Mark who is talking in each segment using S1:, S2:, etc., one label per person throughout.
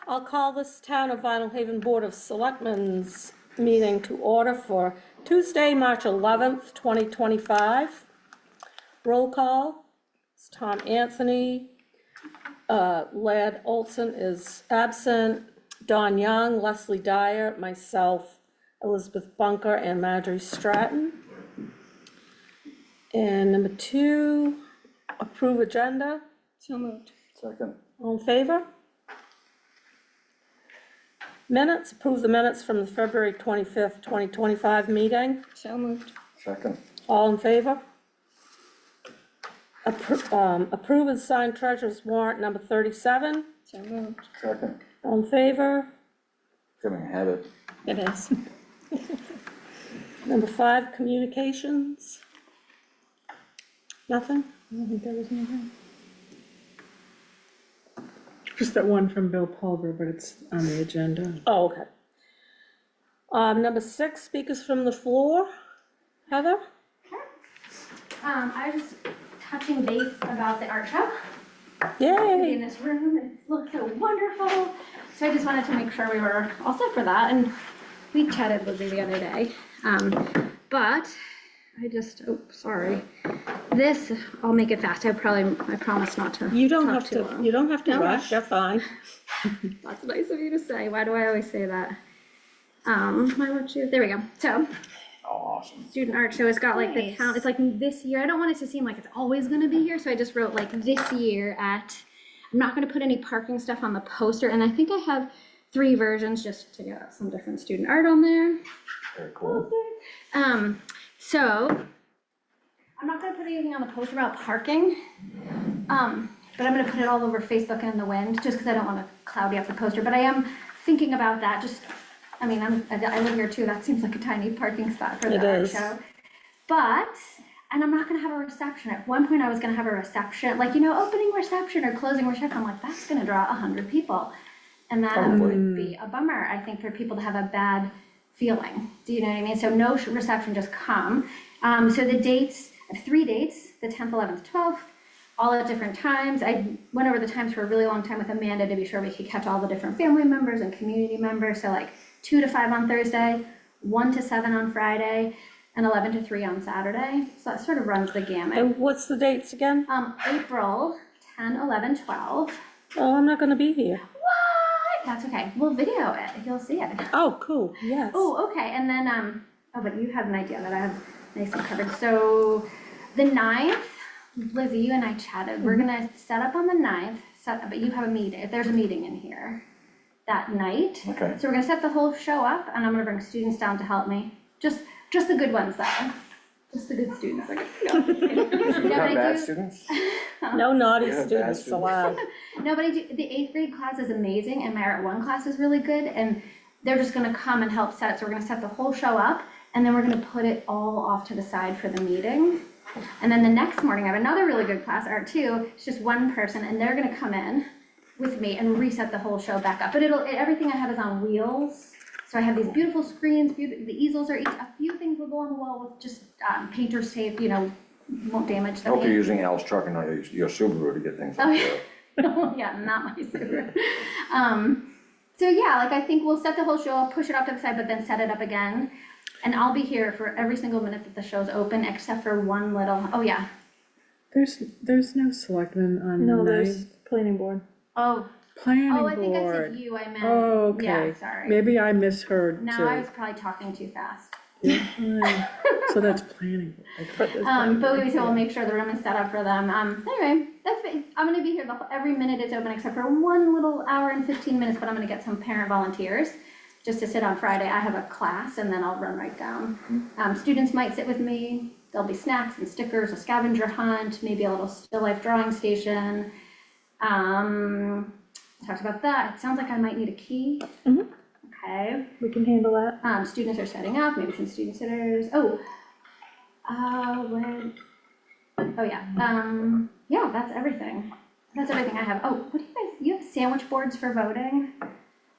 S1: I'll call this Town of Vinalhaven Board of Selectmen's meeting to order for Tuesday, March 11th, 2025. Roll call, it's Tom Anthony, Ladd Olson is absent, Don Young, Leslie Dyer, myself, Elizabeth Bunker, and Marjorie Stratton. And number 2, approve agenda.
S2: So moved.
S3: Second.
S1: All in favor? Minutes, approve the minutes from the February 25th, 2025 meeting.
S2: So moved.
S3: Second.
S1: All in favor? Approve and sign treasurer's warrant number 37.
S2: So moved.
S3: Second.
S1: All in favor?
S3: Becoming a habit.
S2: It is.
S1: Number 5, communications. Nothing?
S2: I don't think there was anything.
S4: Just that one from Bill Pulver, but it's on the agenda.
S1: Oh, okay. Number 6, speakers from the floor. Heather?
S5: I was just touching base about the art show. In
S1: Yay!
S5: this room, it looks so wonderful. So I just wanted to make sure we were all set for that, and we chatted with you the other day. But I just, oh, sorry. This, I'll make it fast. I promise not to.
S1: You don't
S5: talk
S1: have
S5: too
S1: to,
S5: long.
S1: you don't have to
S5: No
S1: rush,
S5: rush.
S1: you're fine.
S5: That's nice of you to say. Why do I always say that? Why would you? There we go. So.
S3: Awesome.
S5: Student art show. It's got like the town. It's like this year. I don't want it to seem like it's always going to be here, so I just wrote like this year at. I'm not going to put any parking stuff on the poster, and I think I have 3 versions just to get some different student art on there.
S3: Very cool.
S5: So I'm not going to put anything on the poster about parking, but I'm going to put it all over Facebook and in the wind, just because I don't want to cloudy up the poster. But I am thinking about that. Just. I mean, I live here too. That seems like a tiny parking spot for the art show. But, and I'm not gonna have a reception. At one point I was gonna have a reception, like, opening reception or closing reception. I'm like, that's gonna draw 100 people. And that would be a bummer, I think, for people to have a bad feeling. Do you know what I mean? So no reception, just come. So the dates, I have 3 dates, the 10th, 11th, 12th, all at different times. I went over the times for a really long time with Amanda to be sure we could catch all the different family members and community members. So like 2 to 5 on Thursday, 1 to 7 on Friday, and 11 to 3 on Saturday. So that sort of runs the gamut.
S1: And what's the dates again?
S5: April 10, 11, 12.
S1: Oh, I'm not gonna be here.
S5: What? That's okay. We'll video it. You'll see it.
S1: Oh, cool, yes.
S5: Oh, okay. And then, but you had an idea that I have nice and covered. So the 9th, Lizzie, you and I chatted. We're gonna set up on the 9th, but you have a meeting. If there's a meeting in here that night.
S3: Okay.
S5: So we're gonna set the whole show up, and I'm gonna bring students down to help me. Just the good ones, though. Just the good students. Like, no.
S3: You have bad students?
S1: No naughty
S3: You have bad
S1: students
S3: students?
S1: allowed.
S5: No, but the 8th grade class is amazing, and my Art 1 class is really good, and they're just gonna come and help set. So we're gonna set the whole show up, and then we're gonna put it all off to the side for the meeting. And then the next morning, I have another really good class, Art 2. It's just one person, and they're gonna come in with me and reset the whole show back up. But everything I have is on wheels. So I have these beautiful screens, the easels are a few things will go on the wall with just painter's tape, won't damage
S3: I
S5: the
S3: hope you're
S5: paint.
S3: using Al's truck and not your Subaru to get things
S5: Oh,
S3: like
S5: yeah.
S3: that.
S5: Yeah, not my Subaru. So yeah, like I think we'll set the whole show up, push it off to the side, but then set it up again. And I'll be here for every single minute that the show's open, except for one little, oh yeah.
S4: There's no selectmen on the
S2: No,
S4: night.
S2: there's planning board.
S5: Oh,
S4: Planning board.
S5: I think I said you, I meant,
S4: Oh, okay.
S5: yeah, sorry.
S4: Maybe I misheard
S5: No,
S4: too.
S5: I was probably talking too fast.
S4: So that's planning board.
S5: But we'll make sure the room is set up for them. Anyway, I'm gonna be here every minute it's open except for 1 little hour and 15 minutes, but I'm gonna get some parent volunteers just to sit on Friday. I have a class and then I'll run right down. Students might sit with me. There'll be snacks and stickers, a scavenger hunt, maybe a little still life drawing station. Talked about that. It sounds like I might need a key.
S2: Mhm.
S5: Okay.
S2: We can handle that.
S5: Students are setting up, maybe some student sitters. Yeah, that's everything. That's everything I have. Oh, what do you have sandwich boards for voting?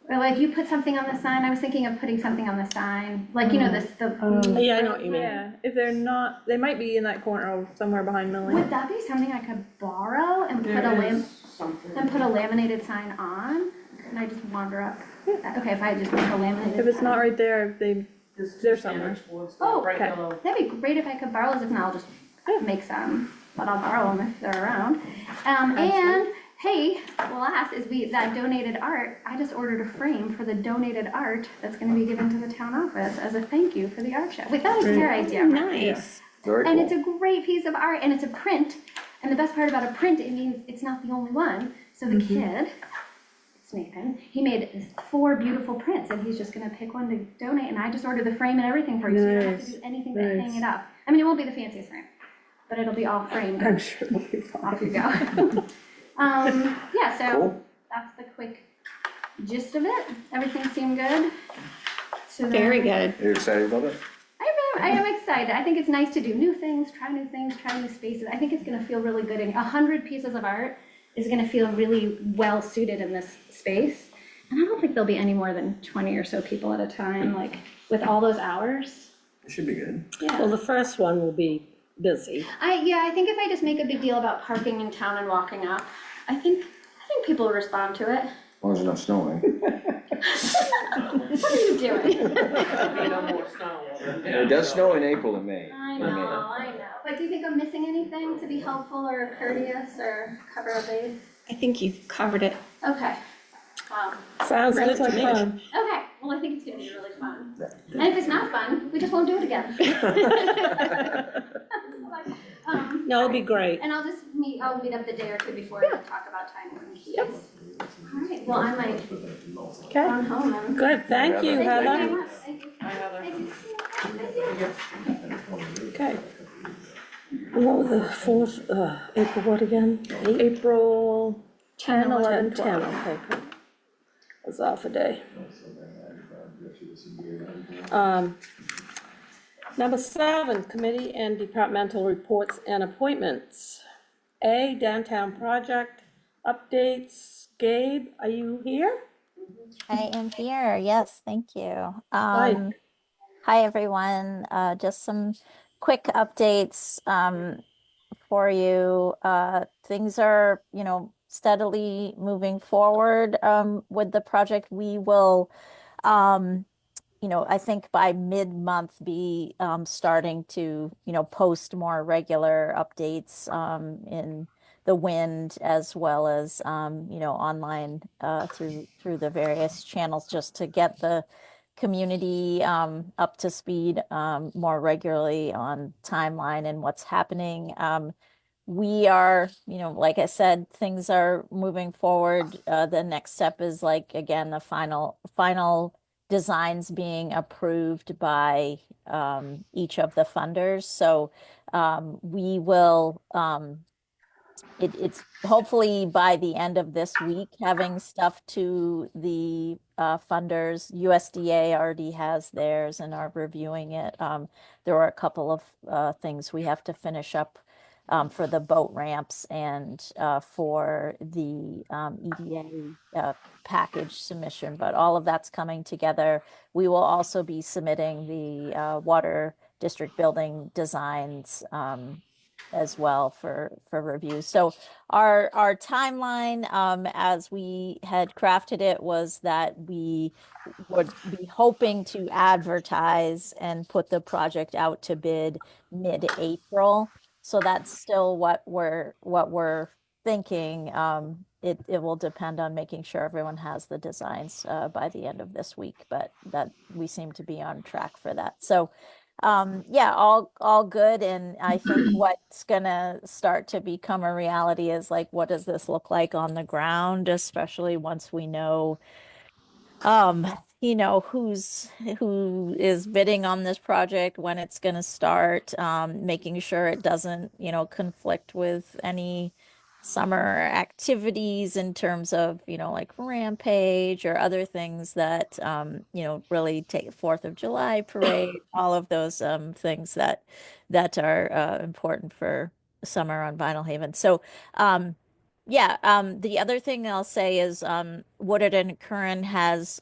S5: Or like you put something on the sign? I was thinking of putting something on the sign. Like,
S1: Yeah, I know what you mean.
S2: Yeah, if they're not, they might be in that corner or somewhere behind Millie.
S5: would that be something I could borrow and put a laminated sign on? Can I just wander up? Okay, if I just make a laminated.
S2: If it's not
S5: sign.
S2: right there, they're somewhere.
S5: Oh,
S6: Bright
S2: okay.
S6: yellow.
S5: That'd be great if I could borrow those, if not, I'll just make some, but I'll borrow them if they're around. And, hey, last is that donated art, I just ordered a frame for the donated art that's gonna be given to the town office as a thank you for the art show. We thought it was your idea.
S1: Nice.
S3: Very
S5: And it's
S3: cool.
S5: a great piece of art, and it's a print, and the best part about a print, it means it's not the only one. So the kid, it's Nathan, he made 4 beautiful prints, and he's just gonna pick one to donate, and I just ordered the frame and everything for you, so you don't have to do
S4: Nice,
S5: anything but
S4: nice.
S5: hang it up. I mean, it won't be the fanciest frame, but it'll be all framed.
S4: I'm sure it'll be
S5: Off you
S4: fine.
S5: go. Yeah, so
S3: Cool.
S5: that's the quick gist of it. Everything seemed good. So
S1: Very
S5: then-
S1: good.
S3: Are you excited about it?
S5: I am excited. I think it's nice to do new things, try new spaces. I think it's gonna feel really good. And 100 pieces of art is gonna feel really well suited in this space. And I don't think there'll be any more than 20 or so people at a time, like with all those hours.
S3: It should be good.
S1: Well,
S5: Yeah.
S1: the first one will be busy.
S5: I think if I just make a big deal about parking in town and walking up, I think people will respond to it.
S3: As long as it's not snowing.
S5: What are you doing?
S6: No more snow.
S3: It does snow in April and May.
S5: I know. But do you think I'm missing anything to be helpful or courteous or cover a base?
S1: I think you've covered it.
S5: Okay.
S1: Sounds good
S2: Sounds
S1: to
S2: like
S1: me.
S2: fun.
S5: Okay, well, I think it's gonna be really fun. And if it's not fun, we just won't do it again.
S1: No, it'll be great.
S5: And I'll meet up the day or two before to talk about timing and keys. All right, well, I might
S1: Okay,
S5: run home and.
S1: good, thank you,
S5: Thank you very
S1: Heather.
S5: much. Thank you.
S6: Hi, Heather.
S5: Thank you.
S1: Okay. What was the 4th, April what again? 8?
S2: April 10, 11,
S1: 10,
S2: 12.
S1: okay, good. I was off a day. Number 7, committee and departmental reports and appointments. A, downtown project updates. Gabe, are you here?
S7: I am here. Yes, thank you.
S1: Hi.
S7: Hi, everyone. Just some quick updates for you. Things are, steadily moving forward with the project. We will, I think by mid-month be starting to, post more regular updates in the wind as well as online through the various channels just to get the community up to speed more regularly on timeline and what's happening. We are, like I said, things are moving forward. The next step is again, the final designs being approved by each of the funders. So we will, it's hopefully by the end of this week, having stuff to the funders. USDA already has theirs and are reviewing it. There are a couple of things we have to finish up for the boat ramps and for the EDA package submission, but all of that's coming together. We will also be submitting the water district building designs as well for review. So our timeline, as we had crafted it, was that we would be hoping to advertise and put the project out to bid mid-April. So that's still what we're thinking. It will depend on making sure everyone has the designs by the end of this week, but that we seem to be on track for that. So yeah, all good. And I think what's gonna start to become a reality is what does this look like on the ground, especially once we know who is bidding on this project, when it's going to start, making sure it doesn't, conflict with any summer activities in terms of, Rampage or other things that, really take 4th of July parade, all of those things that are important for summer on Vinalhaven. So, yeah, the other thing I'll say is Woodard and Curran has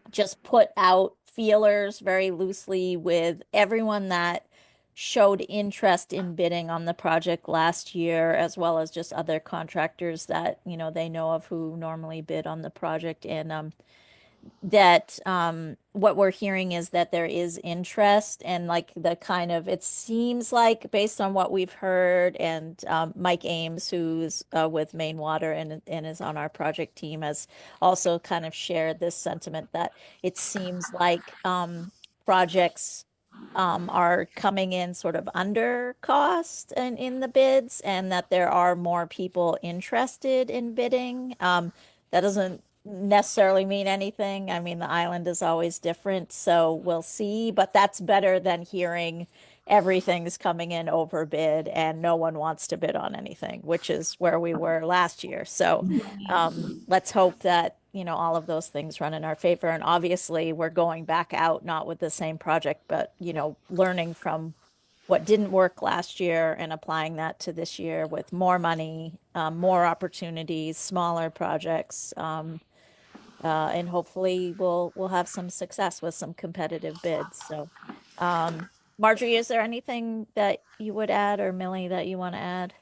S7: just put out feelers very loosely with everyone that showed interest in bidding on the project last year, as well as just other contractors that, they know of who normally bid on the project. And that what we're hearing is that there is interest, and like the kind of, it seems like based on what we've heard, and Mike Ames, who's with Maine Water and is on our project team, has also kind of shared this sentiment that it seems like projects are coming in sort of under cost and in the bids, and that there are more people interested in bidding. That doesn't necessarily mean anything. I mean, the island is always different, so we'll see. But that's better than hearing everything's coming in overbid and no one wants to bid on anything, which is where we were last year. So let's hope that, all of those things run in our favor. And obviously, we're going back out, not with the same project, but, learning from what didn't work last year and applying that to this year with more money, more opportunities, smaller projects. And hopefully we'll have some success with some competitive bids. So, Marjorie, is there anything that you would add, or Millie, that you want to add?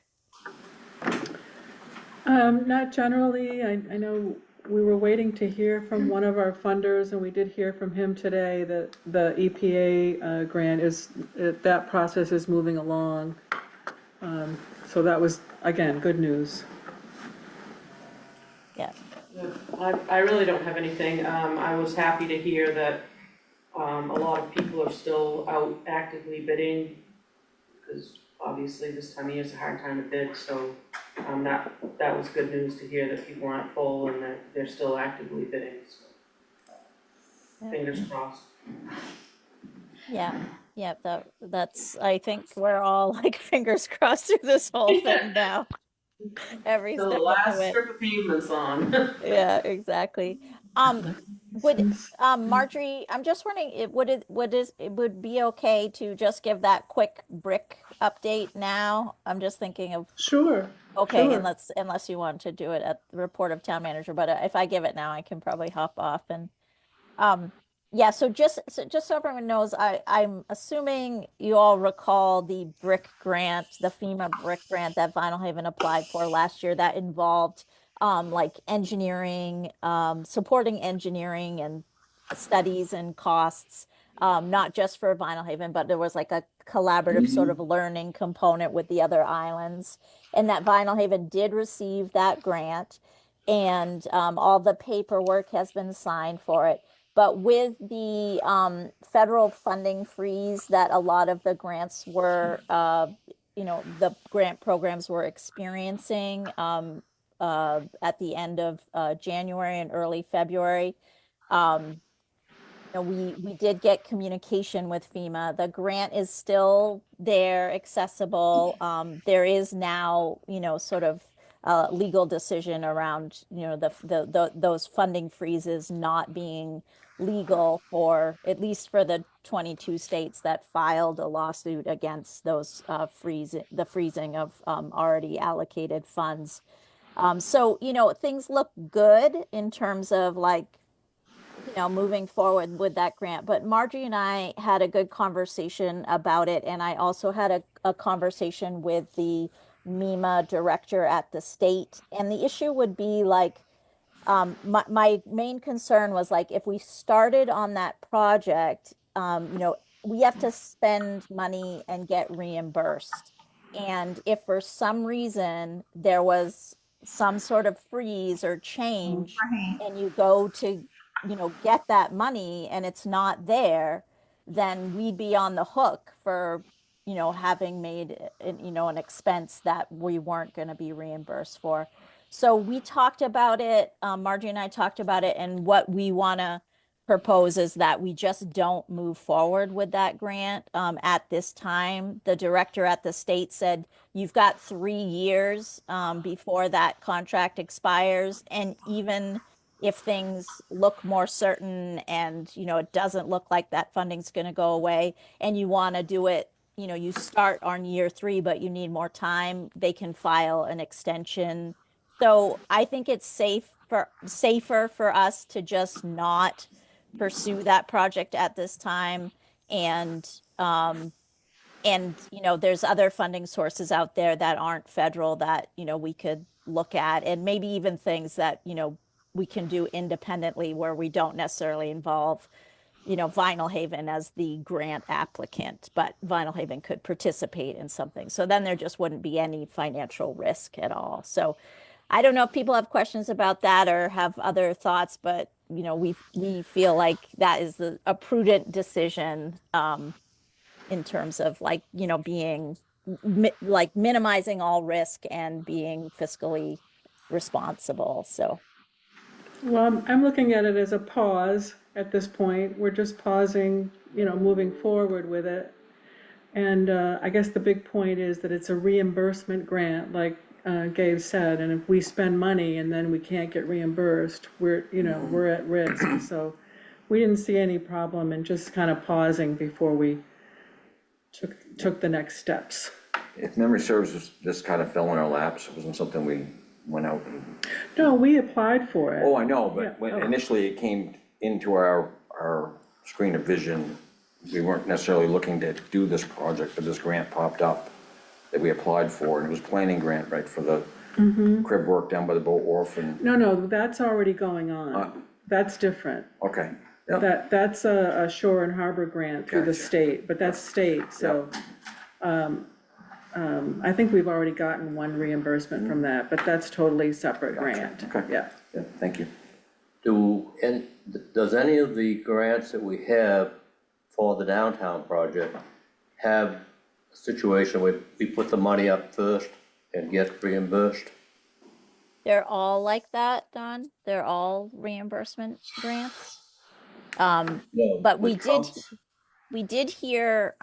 S4: Not generally. I know we were waiting to hear from one of our funders, and we did hear from him today that the EPA grant that process is moving along. So that was, again, good news.
S7: Yeah.
S6: I really don't have anything. I was happy to hear that, a lot of people are still out actively bidding, because obviously this time of year is a hard time to bid, so, that was good news to hear that people aren't full and that they're still actively bidding, so fingers crossed.
S7: Yeah. Yeah. That's, I think we're all like fingers crossed through this whole thing now. Every
S6: The
S7: step of the
S6: last
S7: way.
S6: strip of pavement's on.
S7: Yeah, exactly. Would Marjorie, I'm just wondering, it would be okay to just give that quick brick update now? I'm just thinking of,
S4: Sure,
S7: okay,
S4: sure.
S7: unless you want to do it at the report of town manager, but if I give it now, I can probably hop off. And um, yeah, so everyone knows, I'm assuming you all recall the brick grant, the FEMA brick grant that Vinyl Haven applied for last year, that involved like engineering, supporting engineering and studies and costs, not just for Vinyl Haven, but there was like a collaborative sort of learning component with the other islands, and that Vinyl Haven did receive that grant, and all the paperwork has been signed for it. But with the federal funding freeze that a lot of the grants were, the grant programs were experiencing at the end of January and early February, um, we did get communication with FEMA. The grant is still there, accessible. There is now, sort of legal decision around, those funding freezes not being legal for, at least for the 22 states that filed a lawsuit against those the freezing of already allocated funds. So, things look good in terms of like, moving forward with that grant. But Margie and I had a good conversation about it. And I also had a conversation with the MEMA director at the state. And the issue would be like, my main concern was like, if we started on that project, we have to spend money and get reimbursed. And if for some reason there was some sort of freeze or change,
S2: Right.
S7: and you go to, get that money and it's not there, then we'd be on the hook for, having made, an expense that we weren't going to be reimbursed for. So we talked about it, Margie and I talked about it, and what we want to propose is that we just don't move forward with that grant at this time. The director at the state said, you've got 3 years before that contract expires, and even if things look more certain and, it doesn't look like that funding's going to go away, and you want to do it, you start on year 3, but you need more time, they can file an extension. So I think it's safer for us to just not pursue that project at this time, and And, there's other funding sources out there that aren't federal that, we could look at, and maybe even things that, we can do independently where we don't necessarily involve, Vinyl Haven as the grant applicant, but Vinyl Haven could participate in something. So then there just wouldn't be any financial risk at all. So I don't know if people have questions about that or have other thoughts, but, we feel like that is a prudent decision, in terms of like, being like minimizing all risk and being fiscally responsible. So,
S4: Well, I'm looking at it as a pause at this point. We're just pausing, moving forward with it. And I guess the big point is that it's a reimbursement grant, like Gabe said, and if we spend money and then we can't get reimbursed, we're at risk. So we didn't see any problem in just kind of pausing before we took the next steps.
S3: If memory serves, this kind of fell in our laps. It wasn't something we went out and,
S4: No, we applied for it.
S3: oh, I know,
S4: Yeah.
S3: but when initially it came into our screen of vision, we weren't necessarily looking to do this project, but this grant popped up that we applied for, and it was planning grant, right, for the crib work down by the boat wharf and,
S4: No, that's already going on. That's different.
S3: okay. Yeah,
S4: That's a shore and harbor grant through the
S3: Gotcha.
S4: state, but that's state, so. I think we've already gotten one reimbursement from that, but that's totally separate grant.
S3: okay.
S4: Yeah.
S3: Yeah, thank you.
S8: Does any of the grants that we have for the downtown project have a situation where we put the money up first and get reimbursed?
S7: they're all like that, Don. They're all reimbursement grants.
S8: No.
S7: But we
S8: with
S7: did
S8: Trump's-
S7: we did hear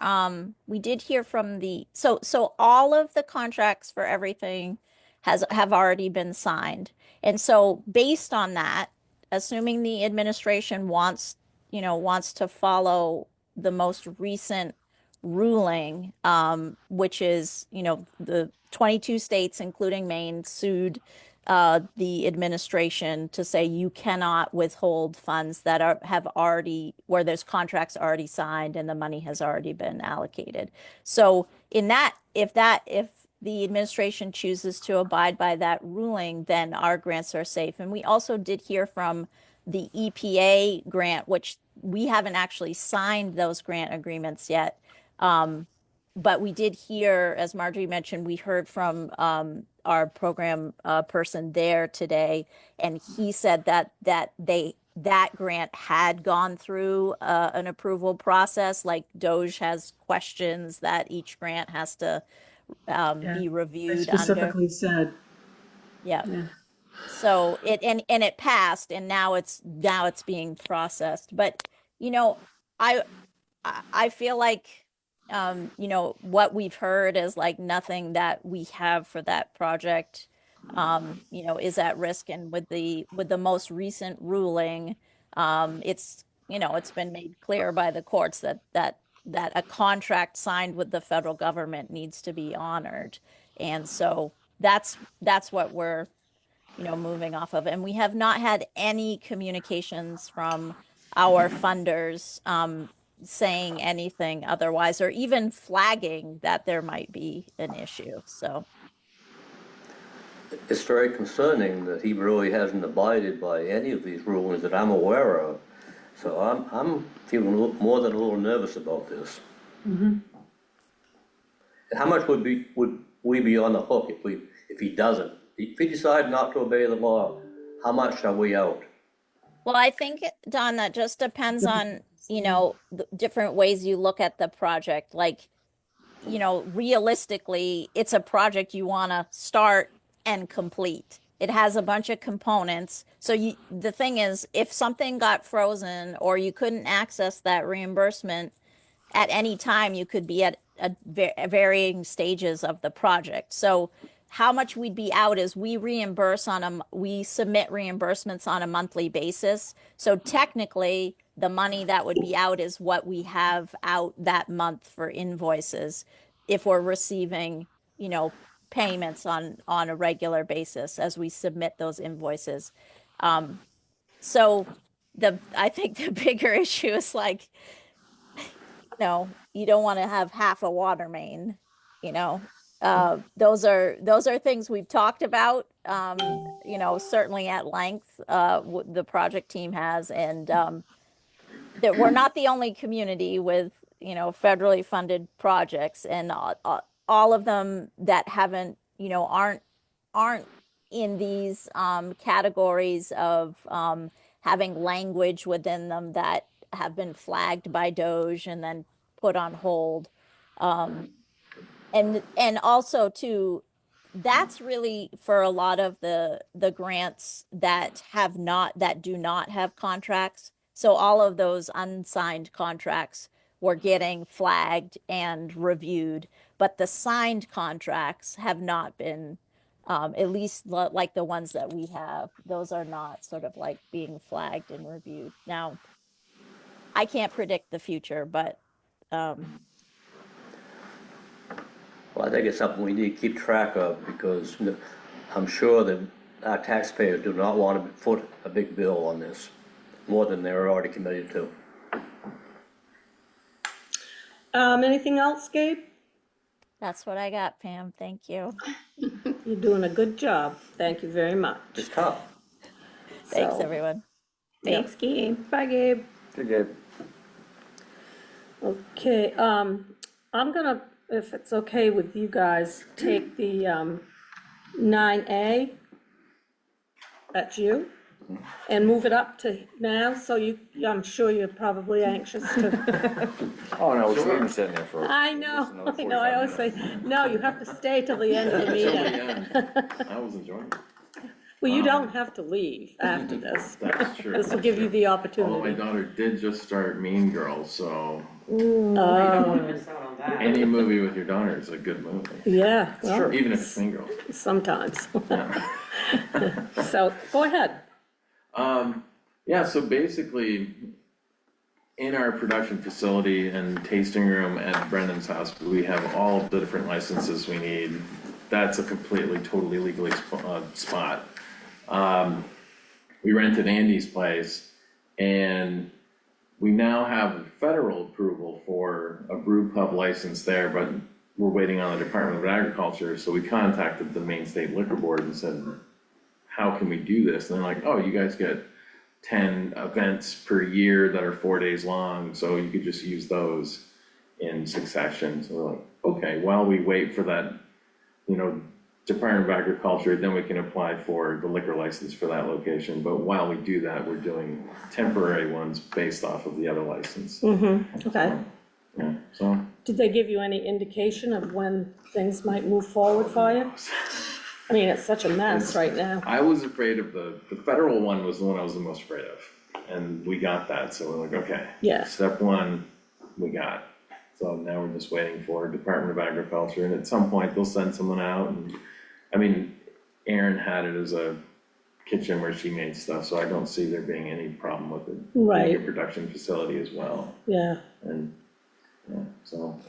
S7: from so all of the contracts for everything have already been signed. And so based on that, assuming the administration wants to follow the most recent ruling, which is, the 22 states, including Maine, sued the administration to say you cannot withhold funds that where there's contracts already signed and the money has already been allocated. So if the administration chooses to abide by that ruling, then our grants are safe. And we also did hear from the EPA grant, which we haven't actually signed those grant agreements yet. But we did hear, as Marjorie mentioned, we heard from our program person there today, and he said that grant had gone through an approval process. Like DOJ has questions that each grant has to be
S4: They
S7: reviewed under.
S4: specifically said,
S7: Yeah.
S4: yeah.
S7: So it passed, and now it's being processed. But I feel like what we've heard is like nothing that we have for that project is at risk. And with the most recent ruling, it's been made clear by the courts that a contract signed with the federal government needs to be honored. And so that's what we're moving off of. And we have not had any communications from our funders saying anything otherwise, or even flagging that there might be an issue. So
S8: It's very concerning that he really hasn't abided by any of these rulings that I'm aware of. So I'm feeling more than a little nervous about this. How much would we be on the hook if he doesn't? If he decides not to obey the law, how much are we out?
S7: well, I think, Don, that just depends on the different ways you look at the project. Like, realistically, it's a project you want to start and complete. It has a bunch of components. So the thing is, if something got frozen or you couldn't access that reimbursement at any time, you could be at varying stages of the project. So how much we'd be out is we submit reimbursements on a monthly basis. So technically, the money that would be out is what we have out that month for invoices if we're receiving, payments on a regular basis as we submit those invoices. So I think the bigger issue is like, you don't want to have half a water main, you know. Those are things we've talked about, certainly at length, the project team has, and that we're not the only community with, federally funded projects, and all of them that haven't, aren't in these categories of having language within them that have been flagged by Doge and then put on hold. And also too, that's really for a lot of the grants that do not have contracts. So all of those unsigned contracts were getting flagged and reviewed, but the signed contracts have not been, at least like the ones that we have, those are not sort of like being flagged and reviewed. Now, I can't predict the future, but
S8: Well, I think it's something we need to keep track of, because I'm sure that our taxpayers do not want to foot a big bill on this, more than they're already committed to.
S1: Anything else, Gabe?
S7: that's what I got, Pam. Thank you.
S1: You're doing a good job. Thank you very much.
S8: It's tough.
S7: Thanks,
S1: So,
S7: everyone.
S1: Thanks, Gabe.
S2: Bye, Gabe.
S3: Okay, Gabe.
S1: Okay, I'm gonna, if it's okay with you guys, take the 9A, that's you, and move it up to now, so I'm sure you're probably anxious to.
S3: Oh, no, we've been sitting there for.
S1: I know, I always say, no, you have to stay till the end of the meeting.
S9: I was enjoying it.
S1: Well, you don't have to leave after this.
S9: That's true.
S1: This will give you the
S9: Although my
S1: opportunity.
S9: daughter did just start Mean Girls, so
S6: You don't wanna miss out on that.
S9: any movie with your daughter is a good movie,
S1: Yeah, well,
S9: even if it's Mean Girls.
S1: sometimes.
S9: Yeah.
S1: So, go ahead.
S9: Yeah, so basically, in our production facility and tasting room at Brendan's house, we have all of the different licenses we need. That's a completely, totally legally spot. We rented Andy's place, and we now have federal approval for a brew pub license there, but we're waiting on the Department of Agriculture, so we contacted the Maine State Liquor Board and said, how can we do this? And they're like, oh, you guys get 10 events per year that are 4 days long, so you could just use those in succession. So we're like, okay, while we wait for that, Department of Agriculture, then we can apply for the liquor license for that location. But while we do that, we're doing temporary ones based off of the other license.
S1: Okay.
S9: Yeah, so.
S1: Did they give you any indication of when things might move forward for you? I mean, it's such a mess right now.
S9: I was afraid of the federal one was the one I was the most afraid of. And we got that, so we're like, okay.
S1: Yeah.
S9: Step one, we got. So now we're just waiting for Department of Agriculture, and at some point they'll send someone out. And I mean, Erin had it as a kitchen where she made stuff, so I don't see there being any problem with it.
S1: Right.
S9: Being a production facility as well,
S1: Yeah,
S9: and, yeah, so.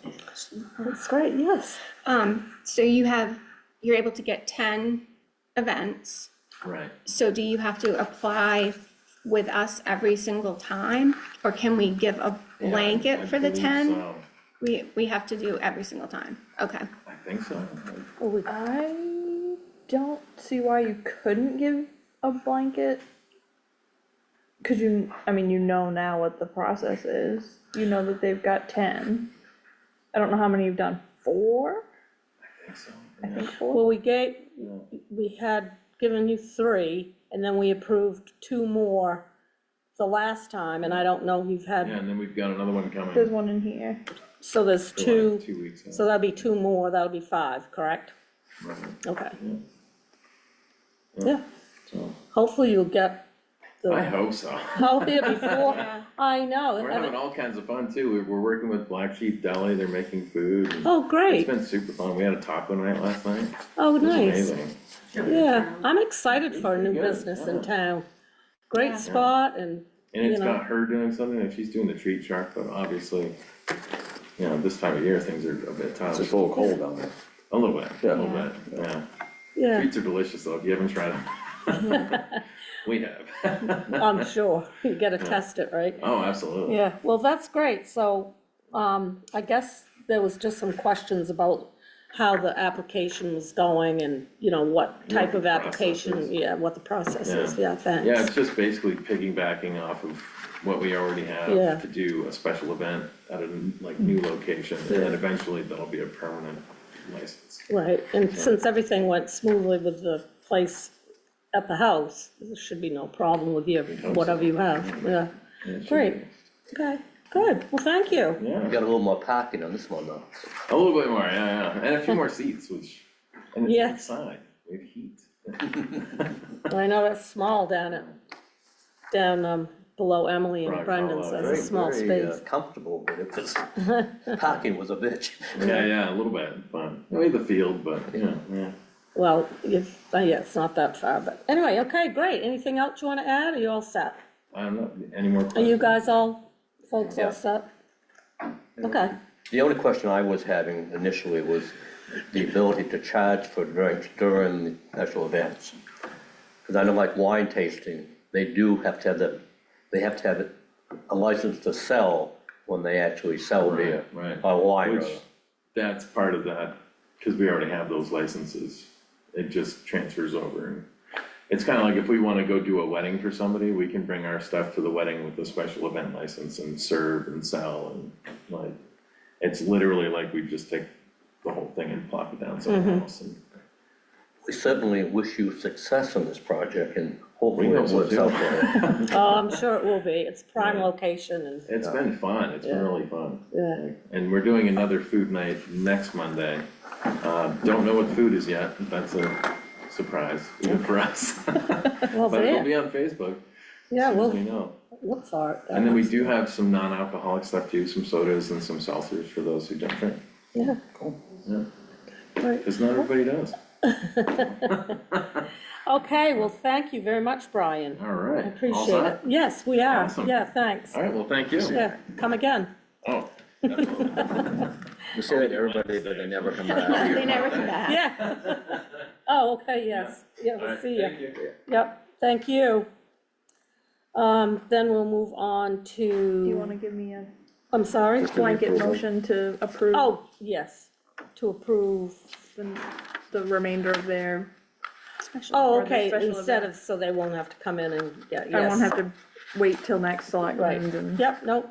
S1: that's great, yes.
S10: So you're able to get 10 events.
S9: Right.
S10: So do you have to apply with us every single time? Or can we give a
S9: Yeah,
S10: blanket
S9: I
S10: for the
S9: believe
S10: 10?
S9: so.
S10: We have to do every single time. Okay.
S9: I think so.
S2: I don't see why you couldn't give a blanket. Cause you know now what the process is. You know that they've got 10. I don't know how many you've done. 4?
S9: I think so.
S2: I
S9: yeah.
S2: think 4.
S1: Well, we had given you 3, and then we approved 2 more the last time, and I don't know, we've
S9: Yeah,
S1: had,
S9: and then we've got another one coming.
S2: There's one in here.
S1: so there's
S9: for like
S1: 2,
S9: 2 weeks. Yeah.
S1: so that'll be 2 more, that'll be 5, correct?
S9: Right.
S1: Okay,
S9: Yeah.
S1: yeah,
S9: So,
S1: hopefully you'll get
S9: I
S1: the,
S9: hope so.
S1: oh, yeah, before, I know.
S9: We're having all kinds of fun too. We're working with Black Sheep Deli. They're making food. And
S1: Oh,
S9: it's
S1: great,
S9: been super fun. We had a taco night last night.
S1: oh,
S9: It was
S1: nice.
S9: amazing.
S1: Yeah, I'm excited for a new
S9: Good,
S1: business in
S9: yeah.
S1: town. Great
S10: Yeah.
S1: spot, and,
S9: And it's
S1: You know.
S9: got her doing something, and she's doing the treat shark, but obviously, this time of year, things are a bit tough.
S3: It's just a little cold down there.
S9: A little bit,
S3: Yeah.
S9: a little bit, yeah.
S1: yeah,
S9: Treats are delicious though, if you haven't tried them. We have.
S1: I'm sure, you gotta test it, right?
S9: Oh, absolutely.
S1: Yeah, well, that's great, so, I guess there was just some questions about how the application was going and, you know, what type
S9: the
S1: of
S9: process
S1: application,
S9: is.
S1: yeah, what the process is,
S9: Yeah.
S1: yeah, thanks.
S9: Yeah, it's just basically piggybacking off of what we already
S1: Yeah.
S9: have to do a special event at a like new location, and then eventually that'll be a permanent license.
S1: Right, and since everything went smoothly with the place at the house, there should be no problem with your, whatever you have, yeah.
S9: Yeah, it should
S1: Great,
S9: be.
S1: okay, good, well, thank you.
S8: We
S9: Yeah,
S8: got a little more parking on this one though.
S9: a little bit more, yeah, and a few more seats, which, and it's
S1: Yes.
S9: inside, we have heat.
S1: Well, I know that's small down below Emily and
S9: Rock
S1: Brendan's,
S9: Hollow,
S1: that's a small
S8: Very,
S1: space.
S8: comfortable, but it was, parking was a bitch.
S9: Yeah, a little bit, but, we have the field, but, yeah.
S1: Well, yeah, it's not that far, but anyway, okay, great, anything else you wanna add, are you all set?
S9: I don't know, any more
S1: Are
S9: questions?
S1: you guys folks
S8: Yeah.
S1: all set? Okay,
S8: The only question I was having initially was the ability to charge for drinks during the special events. Because I know like wine tasting, they do have to have they have to have a license to sell when they actually sell beer.
S9: Right.
S8: Or wine,
S9: Which,
S8: rather.
S9: that's part of that, cause we already have those licenses, it just transfers over. And it's kinda like if we wanna go do a wedding for somebody, we can bring our stuff to the wedding with the special event license and serve and sell and like, it's literally like we just take the whole thing and plop it down somewhere else and.
S8: We certainly wish you success on this project and hopefully
S9: We
S8: it
S9: hope so
S8: works
S9: too.
S8: out for you.
S1: oh, I'm sure it will be, it's prime
S9: Yeah.
S1: location and,
S9: It's been fun, it's been
S1: Yeah.
S9: really fun.
S1: yeah,
S9: And we're doing another food night next Monday. Don't know what the food is yet, that's a surprise, even for us.
S1: well,
S9: But it'll be
S1: there,
S9: on Facebook,
S1: yeah,
S9: as soon as
S1: we'll
S9: we know.
S1: look for it.
S9: And then we do have some non-alcoholic stuff too, some sodas and some seltzers for those who don't drink.
S1: Yeah,
S9: Yeah,
S1: great.
S9: cause not everybody does.
S1: Okay, well, thank you very much, Brian,
S9: Alright.
S1: I appreciate it, yes, we are,
S9: Awesome.
S1: yeah, thanks,
S9: Alright, well, thank you.
S1: yeah, come again.
S9: Oh,
S3: You say that to everybody, but they never come back.
S10: They never come back.
S1: Yeah. Oh, okay, yes, yeah, we'll
S9: alright,
S1: see you.
S9: thank you.
S1: Yep, thank you. Then we'll move on
S2: Do you wanna
S1: to,
S2: give me a
S1: I'm sorry?
S2: blanket motion to approve
S1: Oh, yes, to approve,
S2: the remainder of their special?
S1: oh,
S2: or their
S1: okay,
S2: special
S1: instead
S2: event?
S1: of, so they won't have to come in and, yeah, yes.
S2: I won't have to wait till next
S1: Right,
S2: selectment and,
S1: yep, nope,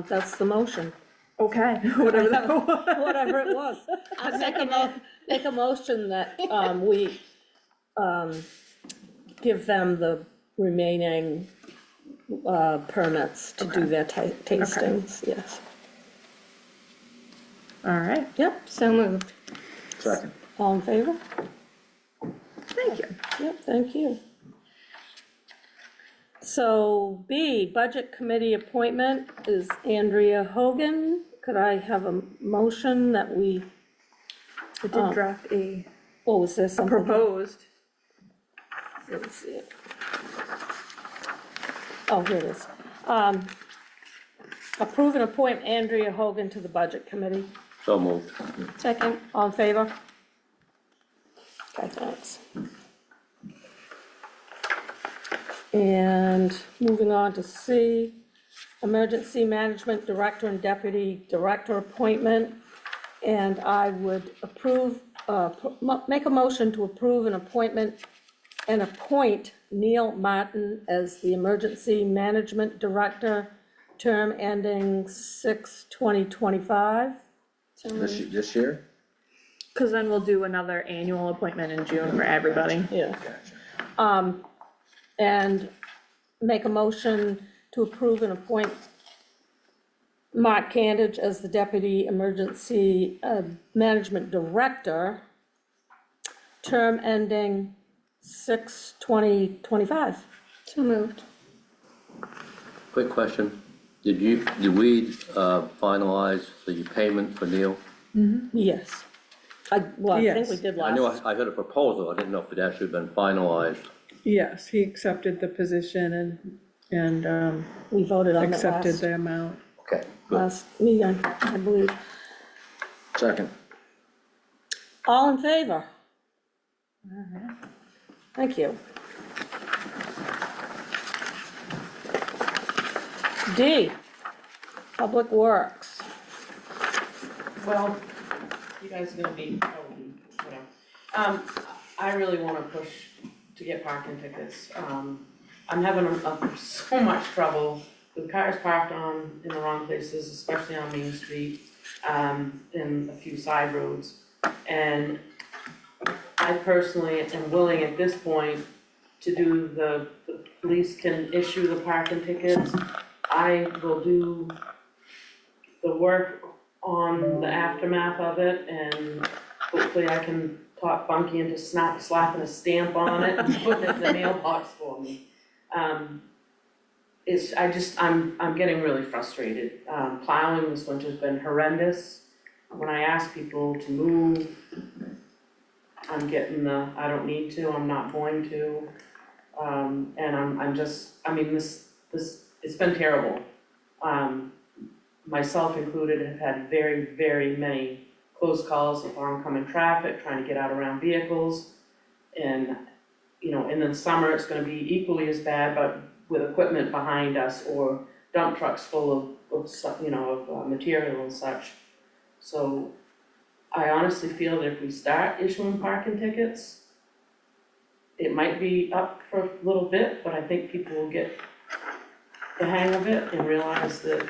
S1: that's the motion,
S2: okay, whatever that was.
S1: whatever it was.
S10: I'll
S1: Make a
S10: second
S1: mo-
S10: it.
S1: make a motion that, we, give them the remaining, permits to do their tastings, yes.
S2: All right,
S1: Yep,
S10: So moved.
S3: Second.
S1: all in favor?
S2: thank you.
S1: Yep, thank you. So B, Budget Committee appointment is Andrea Hogan. Could I have a motion that we,
S2: I did draft a
S1: oh, was there something?
S2: proposed,
S1: Let's see it. Oh, here it is. Approve and appoint Andrea Hogan to the Budget Committee.
S8: So moved.
S10: Second.
S1: All in favor? Okay, thanks. And moving on to C, Emergency Management Director and Deputy Director appointment. And I would approve, make a motion to approve an appointment and appoint Neil Martin as the Emergency Management Director, term ending 6/2025.
S10: So moved.
S3: This year?
S2: cause then we'll do another annual appointment in June for everybody.
S1: Yeah.
S3: Gotcha.
S1: And make a motion to approve and appoint Mark Candage as the Deputy Emergency Management Director, term ending 6/2025.
S10: So moved.
S8: Quick question. Did we finalize the payment for Neil?
S1: Yes. Well, I think we
S4: Yes.
S1: did
S8: I knew
S1: last.
S8: I heard a proposal, I didn't know if it actually been finalized.
S4: Yes, he accepted the position and
S1: We voted on it
S4: accepted
S1: last,
S4: the amount.
S8: Okay, good.
S1: last meeting, I believe.
S3: Second.
S1: All in favor? Thank you. D, Public Works.
S6: well, you guys are gonna be, probably, whatever. I really wanna push to get parking tickets. I'm having so much trouble with cars parked in the wrong places, especially on Main Street, in a few side roads. And I personally am willing at this point to do the police can issue the parking tickets. I will do the work on the aftermath of it, and hopefully I can talk Funky into slapping a stamp on it and putting it in the mailbox for me. I'm getting really frustrated. Plowing this winter's been horrendous. When I ask people to move, I'm getting I don't need to, I'm not going to. And it's been terrible. Myself included have had very, very many close calls with oncoming traffic, trying to get out around vehicles. And, in the summer, it's gonna be equally as bad, but with equipment behind us or dump trucks full of stuff, of material and such. So I honestly feel that if we start issuing parking tickets, it might be up for a little bit, but I think people will get the hang of it and realize that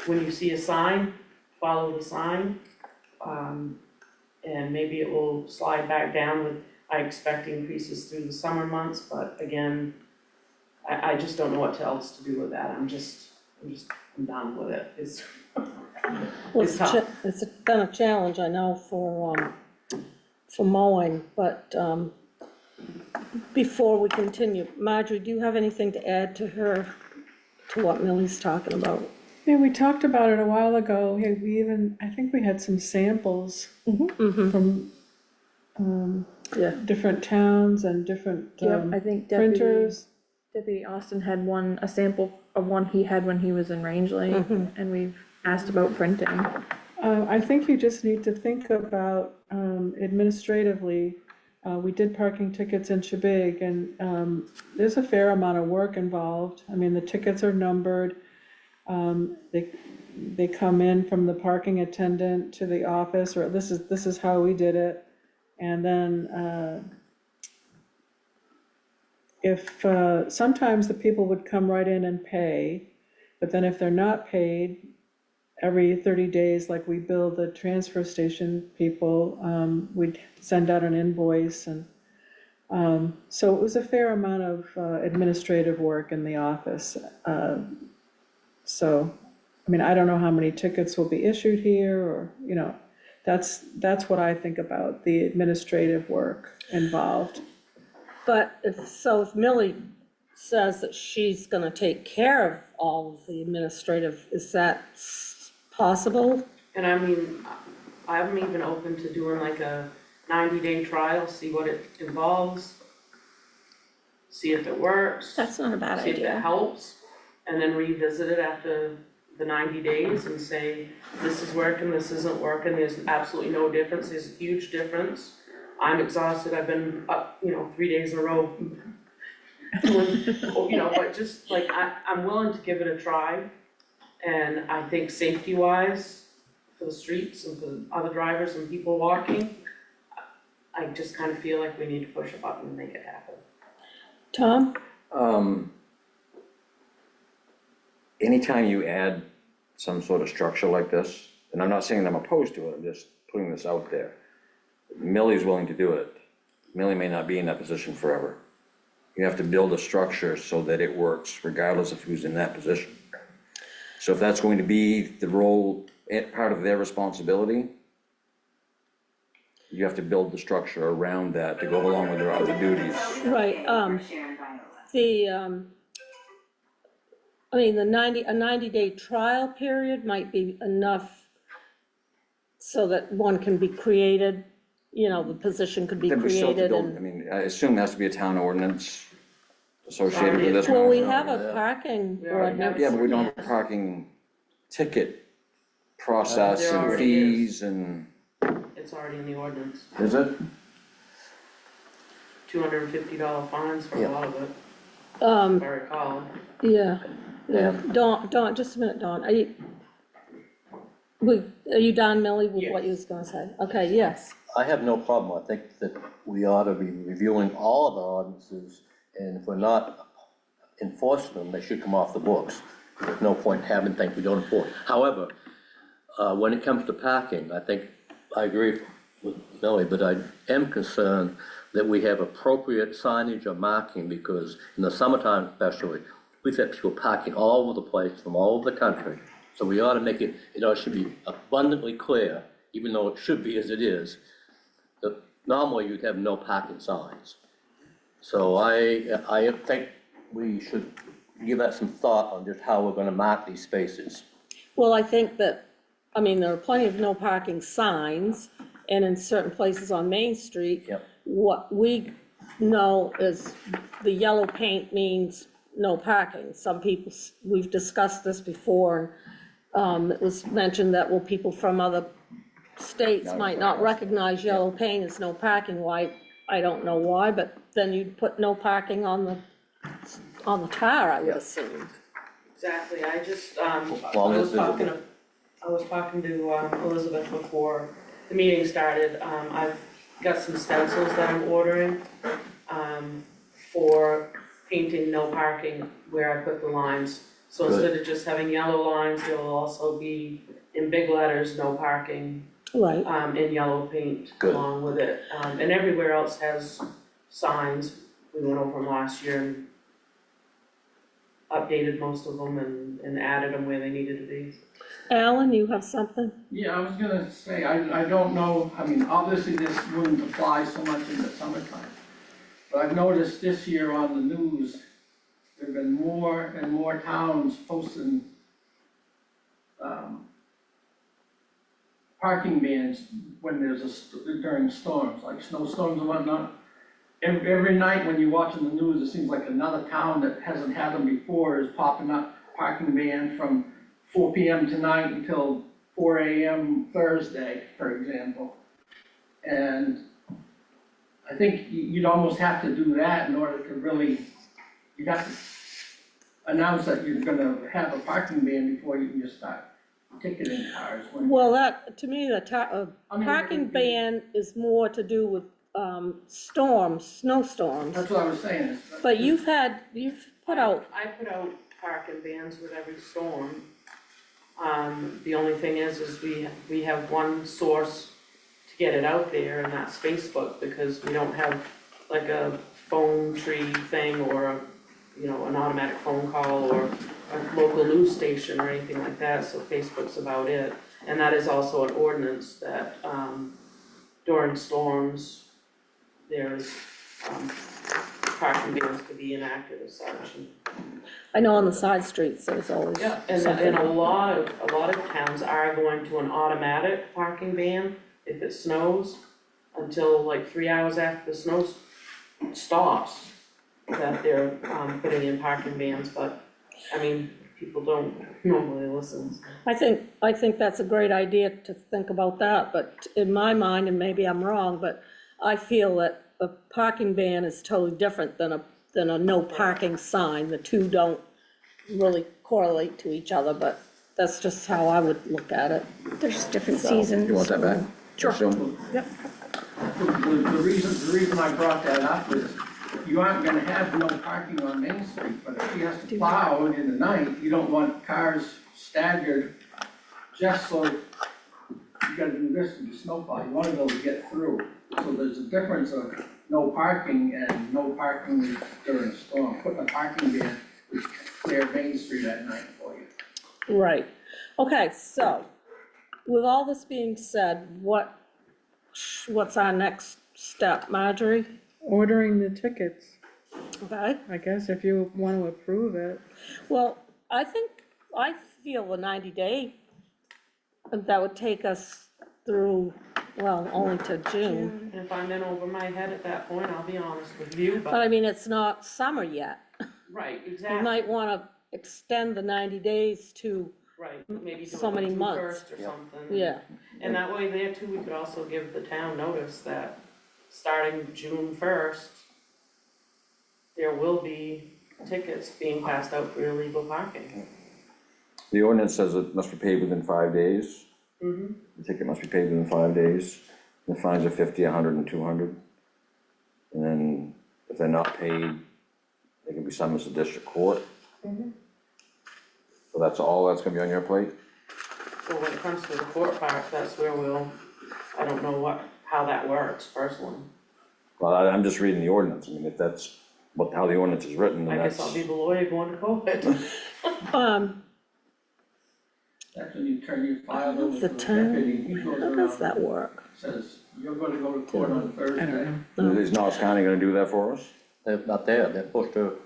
S6: when you see a sign, follow the sign. And maybe it will slide back down with, I expect increases through the summer months, but again, I just don't know what else to do with that. I'm done with it. It's tough.
S1: It's been a challenge, I know, for mowing, but, before we continue, Marjorie, do you have anything to add to what Millie's talking about?
S4: Yeah, we talked about it a while ago. I think we had some samples from different towns and different
S2: Yep, I think Deputy
S4: printers.
S2: Austin had a sample of one he had when he was in Rangeley, and we've asked about printing.
S4: I think you just need to think about administratively. We did parking tickets in Shebig, and there's a fair amount of work involved. I mean, the tickets are numbered. They come in from the parking attendant to the office, or this is how we did it. And then if sometimes the people would come right in and pay, but then if they're not paid, every 30 days, like we bill the transfer station people, we'd send out an invoice. And so it was a fair amount of administrative work in the office. So, I mean, I don't know how many tickets will be issued here, or, that's what I think about, the administrative work involved.
S1: But if Millie says that she's gonna take care of all of the administrative, is that possible?
S6: And I mean, I'm even open to doing like a 90-day trial, see what it involves, see if it works.
S10: That's not a bad
S6: See if it
S10: idea.
S6: helps, and then revisit it after the 90 days and say, this is working, this isn't working, there's absolutely no difference, there's a huge difference. I'm exhausted, I've been up, 3 days in a row. But just like, I'm willing to give it a try. And I think safety-wise, for the streets and for the other drivers and people walking, I just kind of feel like we need to push a button and make it happen.
S1: Tom?
S3: Anytime you add some sort of structure like this, and I'm not saying I'm opposed to it, I'm just putting this out there. Millie's willing to do it. Millie may not be in that position forever. You have to build a structure so that it works regardless of who's in that position. So if that's going to be the role, part of their responsibility, you have to build the structure around that to go along with their other duties.
S1: Right, a 90-day trial period might be enough so that one can be created, the position could be
S3: Then we still have to
S1: created
S3: build, I mean, I assume there has to be a town ordinance associated with this.
S1: Well, we have a parking ordinance.
S3: Yeah, but we don't have a parking ticket process
S6: There
S3: and
S6: already is.
S3: fees and,
S6: It's already in the ordinance,
S3: is it?
S6: $250 fines for a lot of it, if
S1: Um,
S6: I recall.
S1: yeah, Dawn, just a minute, Dawn, Are you done, Millie, with what you was gonna say? Okay, yes.
S8: I have no problem. I think that we ought to be reviewing all of the ordinances, and if we're not enforcing them, they should come off the books. There's no point having things we don't enforce. However, when it comes to parking, I think, I agree with Millie, but I am concerned that we have appropriate signage or marking, because in the summertime especially, we've had people parking all over the place from all over the country. So we ought to make it, it should be abundantly clear, even though it should be as it is, that normally you'd have no parking signs. So I think we should give that some thought on just how we're gonna mark these spaces.
S1: Well, I think that, I mean, there are plenty of no parking signs, and in certain places on Main Street.
S8: Yep.
S1: What we know is the yellow paint means no parking. Some people, we've discussed this before, and it was mentioned that, well, people from other states might not recognize yellow paint as no parking. Why, I don't know why, but then you'd put no parking on the car, I would assume.
S6: Exactly, I just,
S8: long as visible.
S6: I was talking to Elizabeth before the meeting started. I've got some stencils that I'm ordering, for painting no parking where I put the lines. So
S8: Good.
S6: instead of just having yellow lines, there will also be in big letters, no parking,
S1: Right.
S6: in yellow paint
S8: Good.
S6: along with it. And everywhere else has signs. We went over them last year and updated most of them and added them where they needed to be.
S1: Alan, you have something?
S11: Yeah, I was gonna say, I don't know, I mean, obviously this wouldn't apply so much in the summertime. But I've noticed this year on the news, there've been more and more towns posting, parking bans when there's during storms, like snowstorms and whatnot. Every night when you're watching the news, it seems like another town that hasn't had them before is popping up, parking ban from 4 PM tonight until 4 AM Thursday, for example. And I think you'd almost have to do that in order to really, you'd have to announce that you're gonna have a parking ban before you can just start ticketing cars.
S1: Well, that, to me, the
S11: I mean,
S1: parking ban is more to do with storms, snowstorms.
S11: That's what I was saying.
S1: But you've put out,
S6: I put out parking bans with every storm. The only thing is we have one source to get it out there, and that's Facebook, because we don't have like a phone tree thing or an automatic phone call or a local news station or anything like that, so Facebook's about it. And that is also an ordinance that, during storms, there's, parking bans to be enacted as such.
S1: I know on the side streets, there's always
S6: Yeah, and
S1: something.
S6: a lot of towns are going to an automatic parking ban if it snows until like 3 hours after the snow stops, that they're, putting in parking bans, but, I mean, people don't normally listen.
S1: I think that's a great idea to think about that, but in my mind, and maybe I'm wrong, but I feel that a parking ban is totally different than a no parking sign. The two don't really correlate to each other, but that's just how I would look at it.
S10: There's just different
S3: You
S10: seasons.
S3: want that back?
S1: Sure.
S3: Assume?
S1: Yep.
S11: The reason I brought that up is, you aren't gonna have no parking on Main Street, but if you have to plow in the night, you don't want cars staggered just so you gotta do this with the snowplow, you wanna be able to get through. So there's a difference of no parking and no parking during a storm. Putting a parking ban would clear Main Street at night for you.
S1: Right. Okay, so with all this being said, what's our next step, Marjorie?
S4: Ordering the tickets,
S1: Okay,
S4: I guess, if you want to approve it.
S1: well, I feel the 90-day, that would take us through, well, only to June.
S6: And if I'm in over my head at that point, I'll be honest with you,
S1: But
S6: but,
S1: I mean, it's not summer yet.
S6: right,
S1: We
S6: exactly,
S1: might wanna extend the 90 days to,
S6: right, maybe do
S1: so
S6: it
S1: many
S6: June
S1: months.
S6: 1st or something.
S1: yeah.
S6: And that way there too, we could also give the town notice that starting June 1st, there will be tickets being passed out for illegal parking.
S3: The ordinance says it must be paid within 5 days. The ticket must be paid within 5 days. The fines are 50, 100, and 200. And then if they're not paid, they can be summoned to district court. So that's all that's gonna be on your plate?
S6: So when it comes to the court part, that's where I don't know how that works personally.
S3: Well, I'm just reading the ordinance. I mean, if that's how the ordinance is written, then
S6: I
S3: that's.
S6: guess I'll be the lawyer going to court.
S11: That's when you turn your file
S1: What's
S11: over
S1: the
S11: to the
S1: time?
S11: deputy, he goes
S1: How does that
S11: around,
S1: work?
S11: says, you're gonna go to court on Thursday.
S4: I don't know.
S3: Is Norris County gonna do that for us?
S8: They're not there, they're supposed to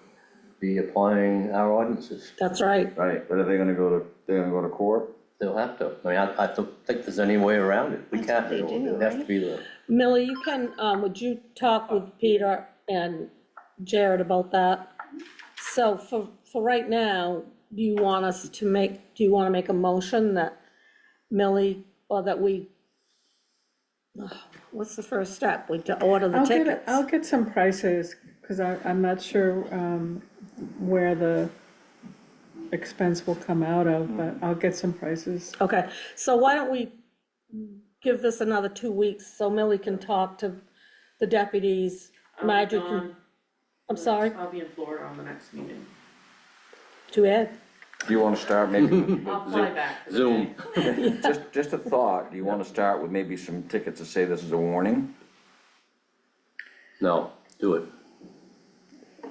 S8: be applying our ordinances.
S1: That's right.
S3: Right, but are they gonna they're gonna go to court?
S8: They'll have to, I mean, I don't think there's any way around it, we can't
S10: they
S8: do it,
S10: do,
S8: it has to
S10: right?
S8: be the.
S1: Millie, you can, would you talk with Peter and Jared about that? So for right now, do you wanna make a motion that Millie, or that we, what's the first step? We to order the tickets?
S4: I'll get some prices, because I'm not sure where the expense will come out of, but I'll get some prices.
S1: Okay, so why don't we give this another 2 weeks, so Millie can talk to the deputies, Marjorie can, I'm sorry,
S6: I'll be in Florida on the next meeting.
S1: to Ed.
S3: Do you wanna start maybe,
S6: I'll fly back for the
S8: Zoom.
S6: day.
S3: just a thought, do you wanna start with maybe some tickets to say this is a warning?
S8: No, do it.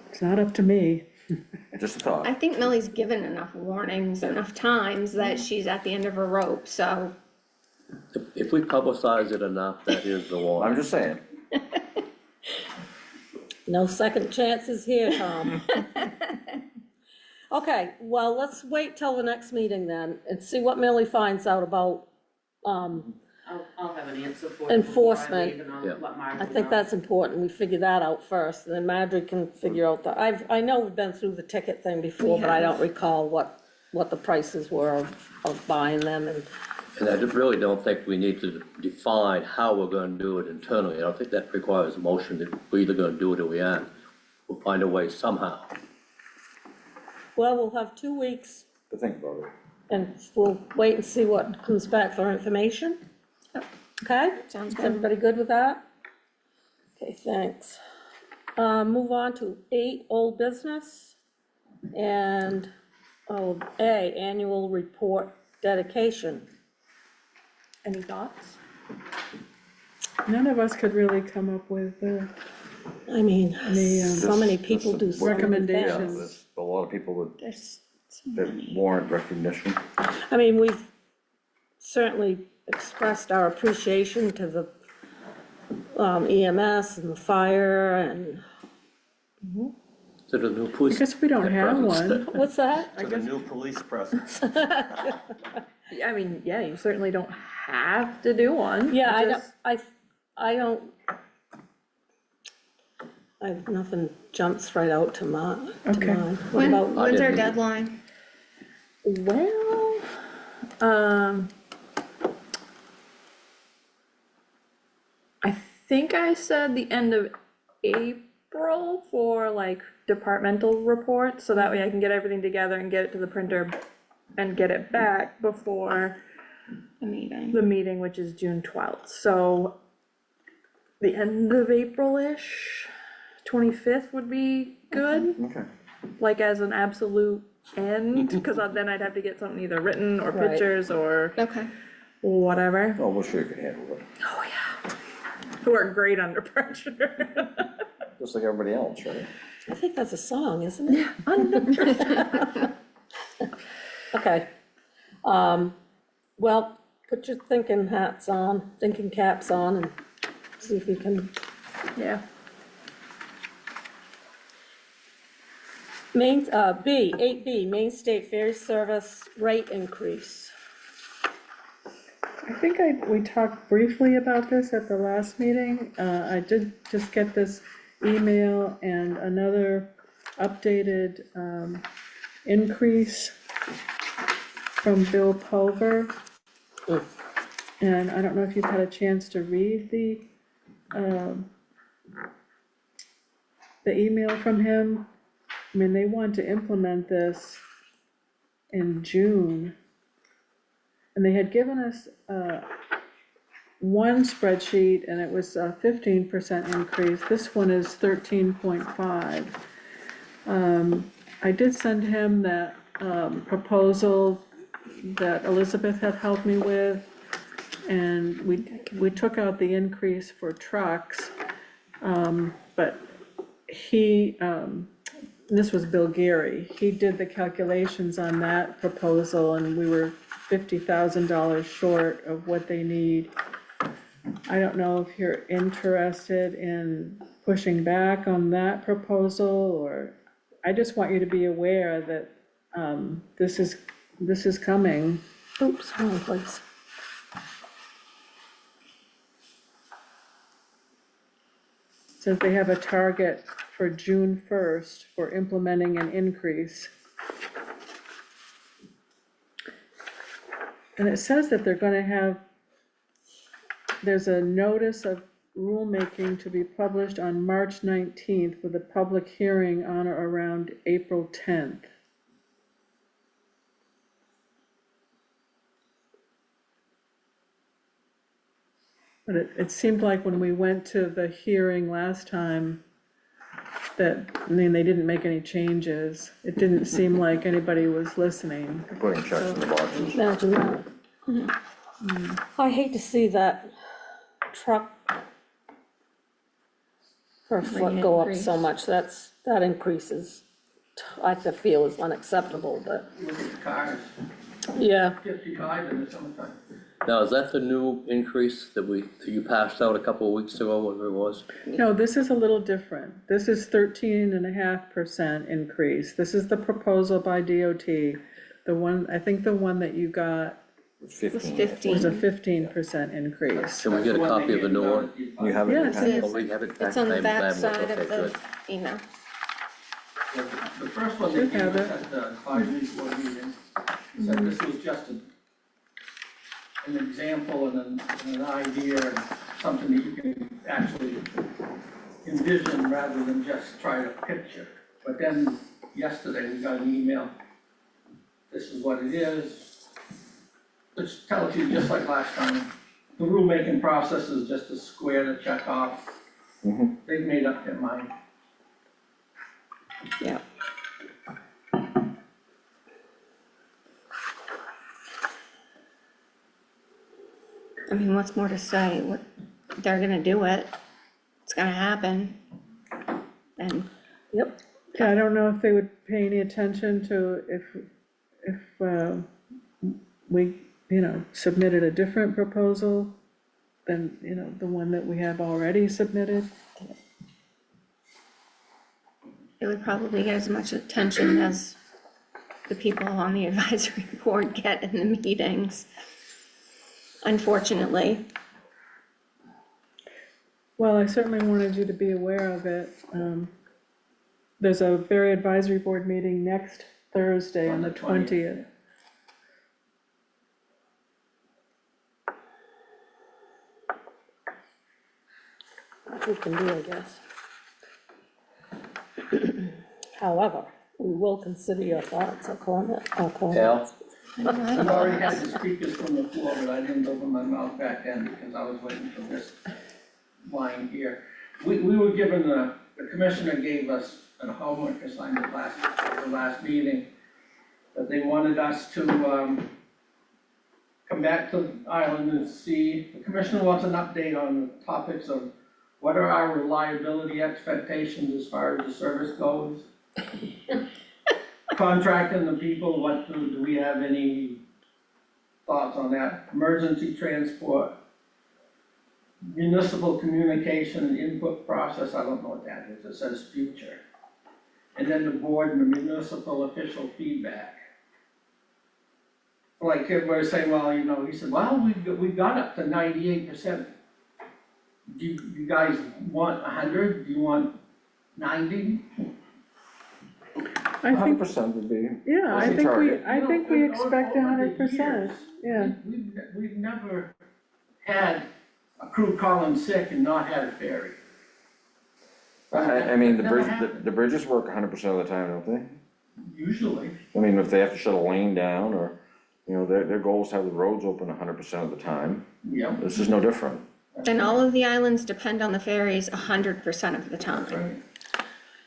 S4: It's not up to me.
S3: Just a thought.
S10: I think Millie's given enough warnings, enough times that she's at the end of her rope, so.
S8: If we publicize it enough, that is the one.
S3: I'm just saying.
S1: No second chances here, Tom. Okay, well, let's wait till the next meeting then, and see what Millie finds out about,
S6: I'll have an answer for you before I
S1: Enforcement.
S6: leave, and I'll
S8: Yeah.
S6: let Marjorie
S1: I think
S6: know.
S1: that's important, we figure that out first, and then Marjorie can figure out I know we've been through the ticket thing before, but I don't recall what the prices were of buying them, and,
S8: And I really don't think we need to define how we're gonna do it internally, I don't think that requires a motion, that we're either gonna do it or we aren't. We'll find a way somehow.
S1: well, we'll have 2 weeks,
S3: To think about it.
S1: and we'll wait and see what comes back for information. Okay?
S10: Sounds
S1: Is
S10: good.
S1: everybody good with that? Okay, thanks. Move on to 8, old business. And, annual report dedication.
S2: Any thoughts?
S4: None of us could really come up with
S1: I mean,
S4: Any,
S1: so many people do so many
S4: recommendations.
S1: things.
S3: There's a lot of people
S10: There's
S3: that warrant recognition.
S1: I mean, we've certainly expressed our appreciation to the EMS and the fire and,
S8: To the new police.
S4: I guess we don't have
S8: presence.
S4: one.
S1: what's that?
S8: To the new police presence.
S2: I mean, yeah, you certainly don't have to do one.
S1: Yeah,
S2: just-
S1: nothing jumps right out to mind.
S4: Okay.
S1: What about,
S10: When's our
S8: didn't either.
S10: deadline?
S2: Well, I think I said the end of April for like departmental reports, so that way I can get everything together and get it to the printer and get it back before
S10: The meeting.
S2: the meeting, which is June 12th, so the end of April-ish, 25th would be good,
S3: Okay.
S2: like as an absolute end, because then I'd have to get something either written or
S1: Right.
S2: pictures or
S10: Okay.
S2: whatever.
S3: Oh, we're sure you can handle it,
S2: Who are great under pressure.
S3: just like everybody else, right?
S1: I think that's a song, isn't it?
S2: Under pressure.
S1: Okay. Well, put your thinking caps on, and see if you can.
S2: Yeah.
S1: Main, 8B, Main State Ferry Service rate increase.
S4: I think we talked briefly about this at the last meeting. I did just get this email and another updated increase from Bill Pulver. And I don't know if you've had a chance to read the email from him. I mean, they want to implement this in June. And they had given us, one spreadsheet, and it was a 15% increase. This one is 13.5. I did send him that, proposal that Elizabeth had helped me with, and we took out the increase for trucks, but he, this was Bill Geary, he did the calculations on that proposal, and we were $50,000 short of what they need. I don't know if you're interested in pushing back on that proposal, or, I just want you to be aware that, this is coming.
S1: Oops, wrong place.
S4: Says they have a target for June 1st for implementing an increase. And it says that they're gonna have, there's a notice of rulemaking to be published on March 19th with a public hearing on or around April 10th. But it seemed like when we went to the hearing last time, that, I mean, they didn't make any changes. It didn't seem like anybody was listening.
S3: Putting checks in the boxes.
S1: Imagine that. I hate to see that truck per foot go up so much. That increases, I feel is unacceptable, but,
S11: Look at the cars,
S1: yeah.
S11: 55 in the summertime.
S8: Now, is that the new increase that you passed out a couple of weeks ago, whatever it was?
S4: No, this is a little different. This is 13.5% increase. This is the proposal by DOT. The one, I think the one that you got
S3: It's 15.
S4: was a 15% increase.
S8: Can we get a copy of the new one?
S3: You have it in your
S4: Yes,
S3: packet?
S8: Oh, we have it.
S10: It's on the
S8: I
S10: back
S8: have it.
S10: side
S8: Okay,
S10: of the
S8: good.
S10: email.
S11: The first one they
S4: Should
S11: gave
S4: have
S11: us
S4: it.
S11: at the advisory board meeting, said this was just an example and an idea, and something that you can actually envision rather than just try to picture. But then yesterday, we got an email, this is what it is, which tells you, just like last time, the rulemaking process is just a square to check off.
S3: Mhm.
S11: They've made up their mind.
S1: Yeah.
S10: I mean, what's more to say? What, they're gonna do it. It's gonna happen. And
S1: Yep.
S4: Yeah, I don't know if they would pay any attention to if we, submitted a different proposal than, the one that we have already submitted.
S10: it would probably get as much attention as the people on the advisory board get in the meetings, unfortunately.
S4: Well, I certainly wanted you to be aware of it. There's a very advisory board meeting next Thursday on the 20th.
S1: What we can do, I guess. However, we will consider your thoughts or comments.
S8: Al?
S11: I've already had the speakers from the floor, but I didn't open my mouth back then because I was waiting for this line here. We were given, the commissioner gave us a homework assignment the last meeting, that they wanted us to, come back to the island and see, the commissioner wants an update on the topics of what are our reliability expectations as far as the service goes? Contracting the people, what do we have any thoughts on that? Emergency transport, municipal communication and input process, I don't know what that is, it says future. And then the board and the municipal official feedback. Like everybody's saying, well, he said, well, we got up to 98%. Do you guys want 100? Do you want 90?
S4: I think,
S3: 100% would be.
S4: yeah,
S3: What's the target?
S4: I think we expect
S11: Over the
S4: 100%,
S11: years,
S4: yeah.
S11: We've never had a crew calling sick and not had a ferry.
S3: I mean,
S11: Never happened.
S3: the bridges work 100% of the time, don't they?
S11: Usually,
S3: I mean, if they have to shut a lane down or You know, their goal is to have the roads open 100% of the time.
S11: Yep.
S3: This is no different.
S10: And all of the islands depend on the ferries 100% of the time.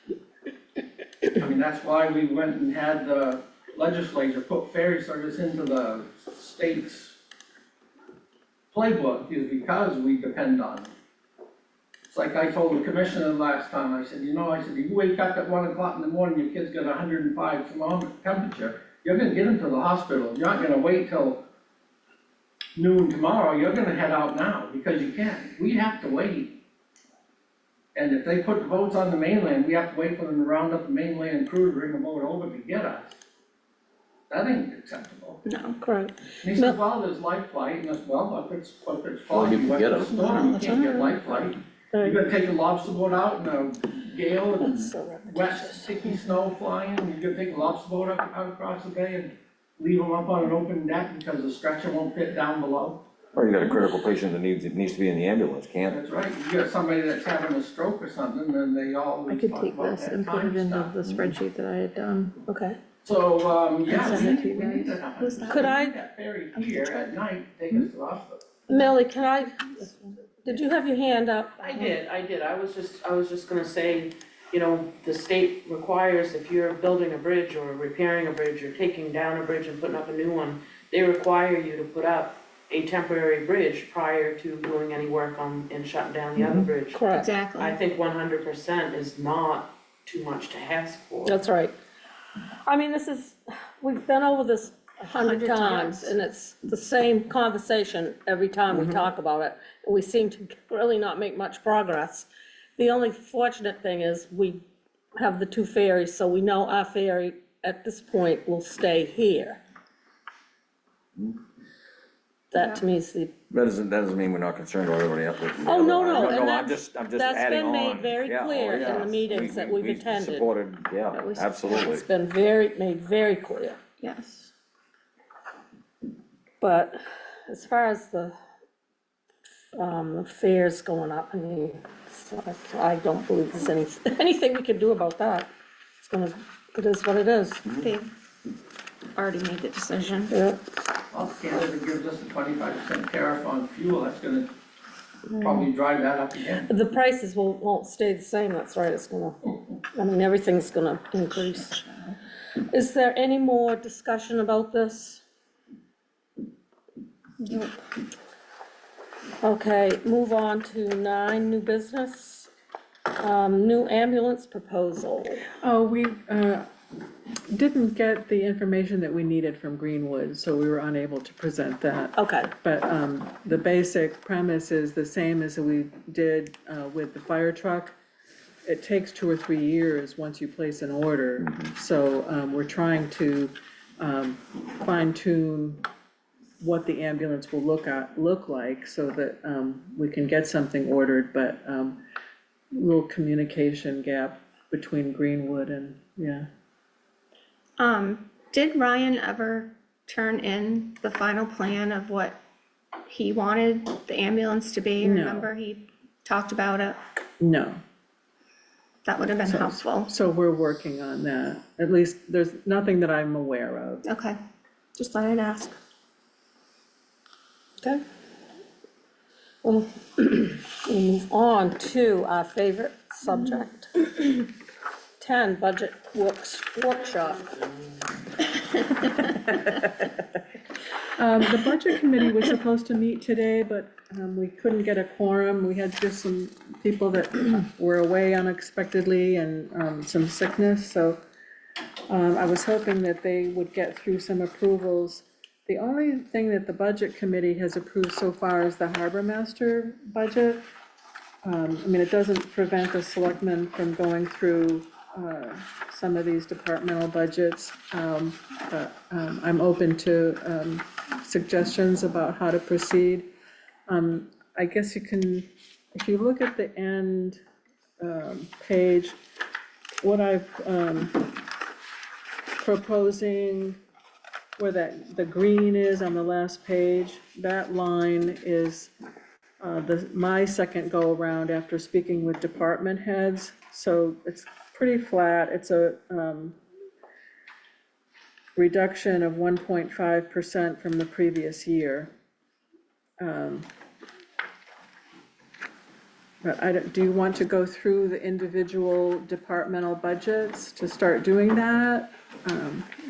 S11: Right. I mean, that's why we went and had the legislature put ferry service into the state's playbook, is because we depend on it. It's like I told the commissioner last time, I said, you wake up at 1 o'clock in the morning, your kid's got 105 thermometer temperature, you're gonna get him to the hospital, you're not gonna wait till noon tomorrow, you're gonna head out now, because you can't, we have to wait. And if they put the boats on the mainland, we have to wait for them to round up the mainland crew to bring the boat over to get us. That ain't acceptable.
S10: No.
S1: Correct.
S11: And he said, well, there's life flight, and I said, well, if it's
S8: Well,
S11: foggy,
S8: you can
S11: wet,
S8: get
S11: or
S8: 'em.
S11: storm, you can't get life flight. You're gonna take a lobster boat out in a gale and
S1: That's so
S11: wet,
S1: repetitious.
S11: sticky snow flying, you're gonna take a lobster boat out across the bay and leave them up on an open deck because the stretcher won't fit down below?
S3: Or you got a critical patient that needs to be in the ambulance, can't?
S11: That's right, you got somebody that's having a stroke or something, then they
S2: I
S11: always
S2: could
S11: talk
S2: take
S11: about
S2: this
S11: that
S2: and put
S11: time
S2: it into
S11: stuff.
S2: the spreadsheet that I had done.
S1: Okay.
S11: So, yeah,
S2: Send it to
S11: we
S2: you
S11: need
S2: guys.
S11: that.
S10: Who's that?
S1: Could I-
S11: That ferry here at night, take us to the hospital.
S1: Millie, did you have your hand up?
S6: I did. I was just gonna say, the state requires, if you're building a bridge or repairing a bridge or taking down a bridge and putting up a new one, they require you to put up a temporary bridge prior to doing any work on, and shutting down the other bridge.
S1: Correct.
S10: Exactly.
S6: I think 100% is not too much to ask for.
S1: That's right. I mean, we've been over this 100
S10: 100
S1: times,
S10: times.
S1: and it's the same conversation every time we talk about it. And we seem to really not make much progress. The only fortunate thing is we have the two ferries, so we know our ferry at this point will stay here. That to me is the,
S3: That doesn't mean we're not concerned about everybody else.
S1: oh, no, no, and
S3: I'm
S1: that's,
S3: just
S1: that's
S3: adding
S1: been made
S3: on.
S1: very
S3: Yeah, oh,
S1: clear in
S3: yeah.
S1: the meetings that we've
S3: We
S1: attended.
S3: supported, yeah,
S10: That was-
S3: absolutely.
S1: It's been made very clear.
S10: Yes.
S1: But as far as the fares going up, I mean, I don't believe there's anything we can do about that. It is what it is.
S10: They've already made the decision.
S1: Yeah.
S11: Well, Canada gives us a 25% tariff on fuel, that's gonna probably drive that up again.
S1: The prices won't stay the same, that's right, everything's gonna increase. Is there any more discussion about this?
S10: Nope.
S1: Okay, move on to 9, new business. New ambulance proposal.
S4: Oh, we didn't get the information that we needed from Greenwood, so we were unable to present that.
S1: Okay,
S4: But the basic premise is the same as we did with the fire truck. It takes 2 or 3 years once you place an order. So we're trying to fine tune what the ambulance will look like so that we can get something ordered, but little communication gap between Greenwood and, yeah.
S10: Did Ryan ever turn in the final plan of what he wanted the ambulance to be?
S4: No.
S10: Remember, he talked about it?
S4: No.
S10: That would have been helpful.
S4: So we're working on that. At least there's nothing that I'm aware of.
S10: Okay, just thought I'd ask.
S1: okay. Well, we'll move on to our favorite subject. 10, budget workshop.
S4: The budget committee was supposed to meet today, but we couldn't get a quorum. We had just some people that were away unexpectedly and some sickness, so I was hoping that they would get through some approvals. The only thing that the budget committee has approved so far is the harbor master budget. I mean, it doesn't prevent the selectmen from going through some of these departmental budgets, but I'm open to suggestions about how to proceed. I guess you can, if you look at the end page, what I've proposing, where the green is on the last page, that line is my second go-around after speaking with department heads. So it's pretty flat. It's reduction of 1.5% from the previous year. But do you want to go through the individual departmental budgets to start doing that?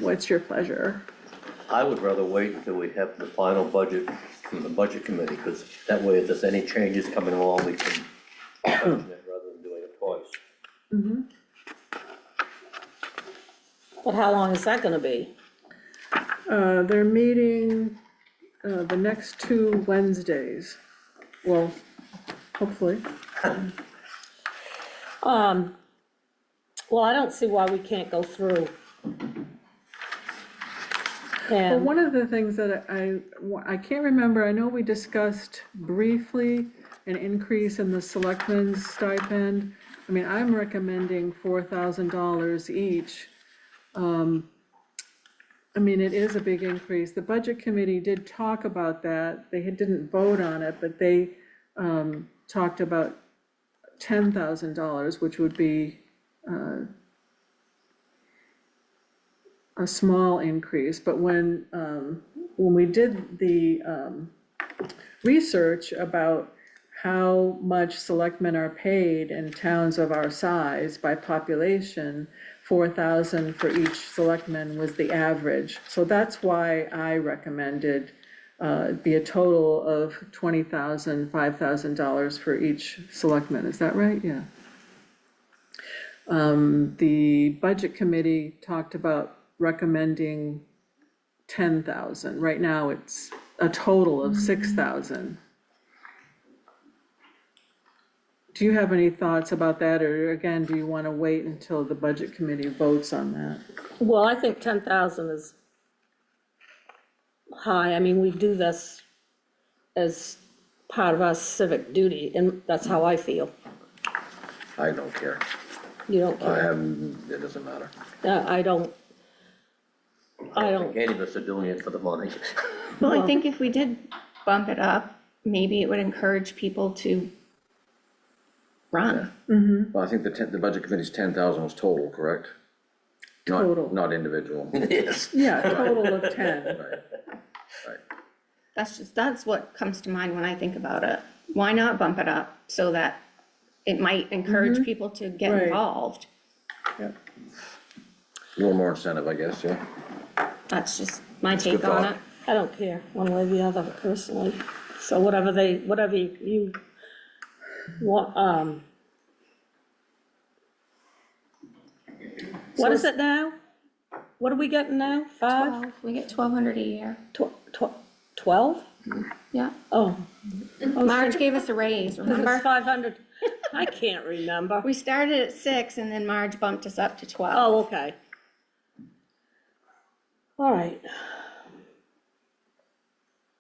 S4: What's your pleasure?
S8: I would rather wait until we have the final budget from the budget committee, because that way if there's any changes coming along, we can rather than doing it twice.
S1: But how long is that gonna be?
S4: They're meeting, the next 2 Wednesdays. Well, hopefully.
S1: Well, I don't see why we can't go through.
S4: Well,
S1: And,
S4: one of the things that I can't remember, I know we discussed briefly an increase in the selectmen's stipend. I mean, I'm recommending $4,000 each. I mean, it is a big increase. The budget committee did talk about that. They didn't vote on it, but they talked about $10,000, which would be a small increase. But when we did the research about how much selectmen are paid in towns of our size by population, 4,000 for each selectman was the average. So that's why I recommended be a total of $20,000, $5,000 for each selectman. Is that right? Yeah. The budget committee talked about recommending 10,000. Right now, it's a total of 6,000. Do you have any thoughts about that, or again, do you want to wait until the budget committee votes on that?
S1: well, I think 10,000 is high. I mean, we do this as part of our civic duty, and that's how I feel.
S3: I don't care.
S1: You don't care?
S3: It doesn't matter.
S1: I don't. I don't.
S8: think any of us are doing it for the money.
S10: Well, I think if we did bump it up, maybe it would encourage people to run.
S3: Well, I think the budget committee's 10,000 was total, correct? Not-
S4: Total.
S3: Not individual.
S8: Yes.
S4: Yeah, a total of 10.
S3: Right.
S10: That's what comes to mind when I think about it. Why not bump it up so that it might encourage people to get
S4: Right.
S10: involved?
S4: Yep.
S3: A little more incentive, I guess, yeah.
S10: That's just my
S3: good
S10: take on
S3: thought.
S10: it.
S1: I don't care one way or the other personally. So whatever you want, what is it now? What are we getting now? 5?
S10: We get 1,200 a year.
S1: 12?
S10: Yeah.
S1: Oh,
S10: Marge gave us a raise,
S1: it was
S10: remember?
S1: 500. I can't remember.
S10: We started at 6 and then Marge bumped us up to 12.
S1: Oh, okay. All right.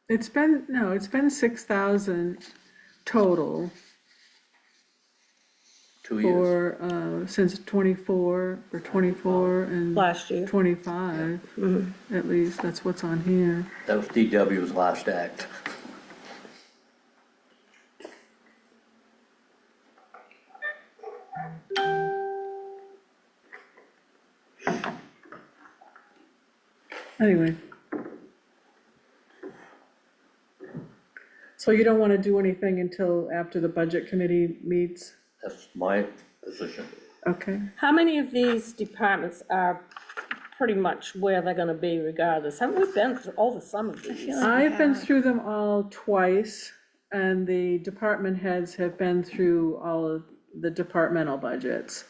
S4: It's been 6,000 total
S8: 2 years.
S4: for, since 24 and
S1: Last year.
S4: 25, at least, that's what's on here.
S8: That was DW's last act.
S4: Anyway. So you don't want to do anything until after the budget committee meets?
S8: That's my position.
S4: Okay.
S1: How many of these departments are pretty much where they're gonna be regardless? Haven't we been through over some of these?
S4: I've been through them all twice, and the department heads have been through all of the departmental budgets.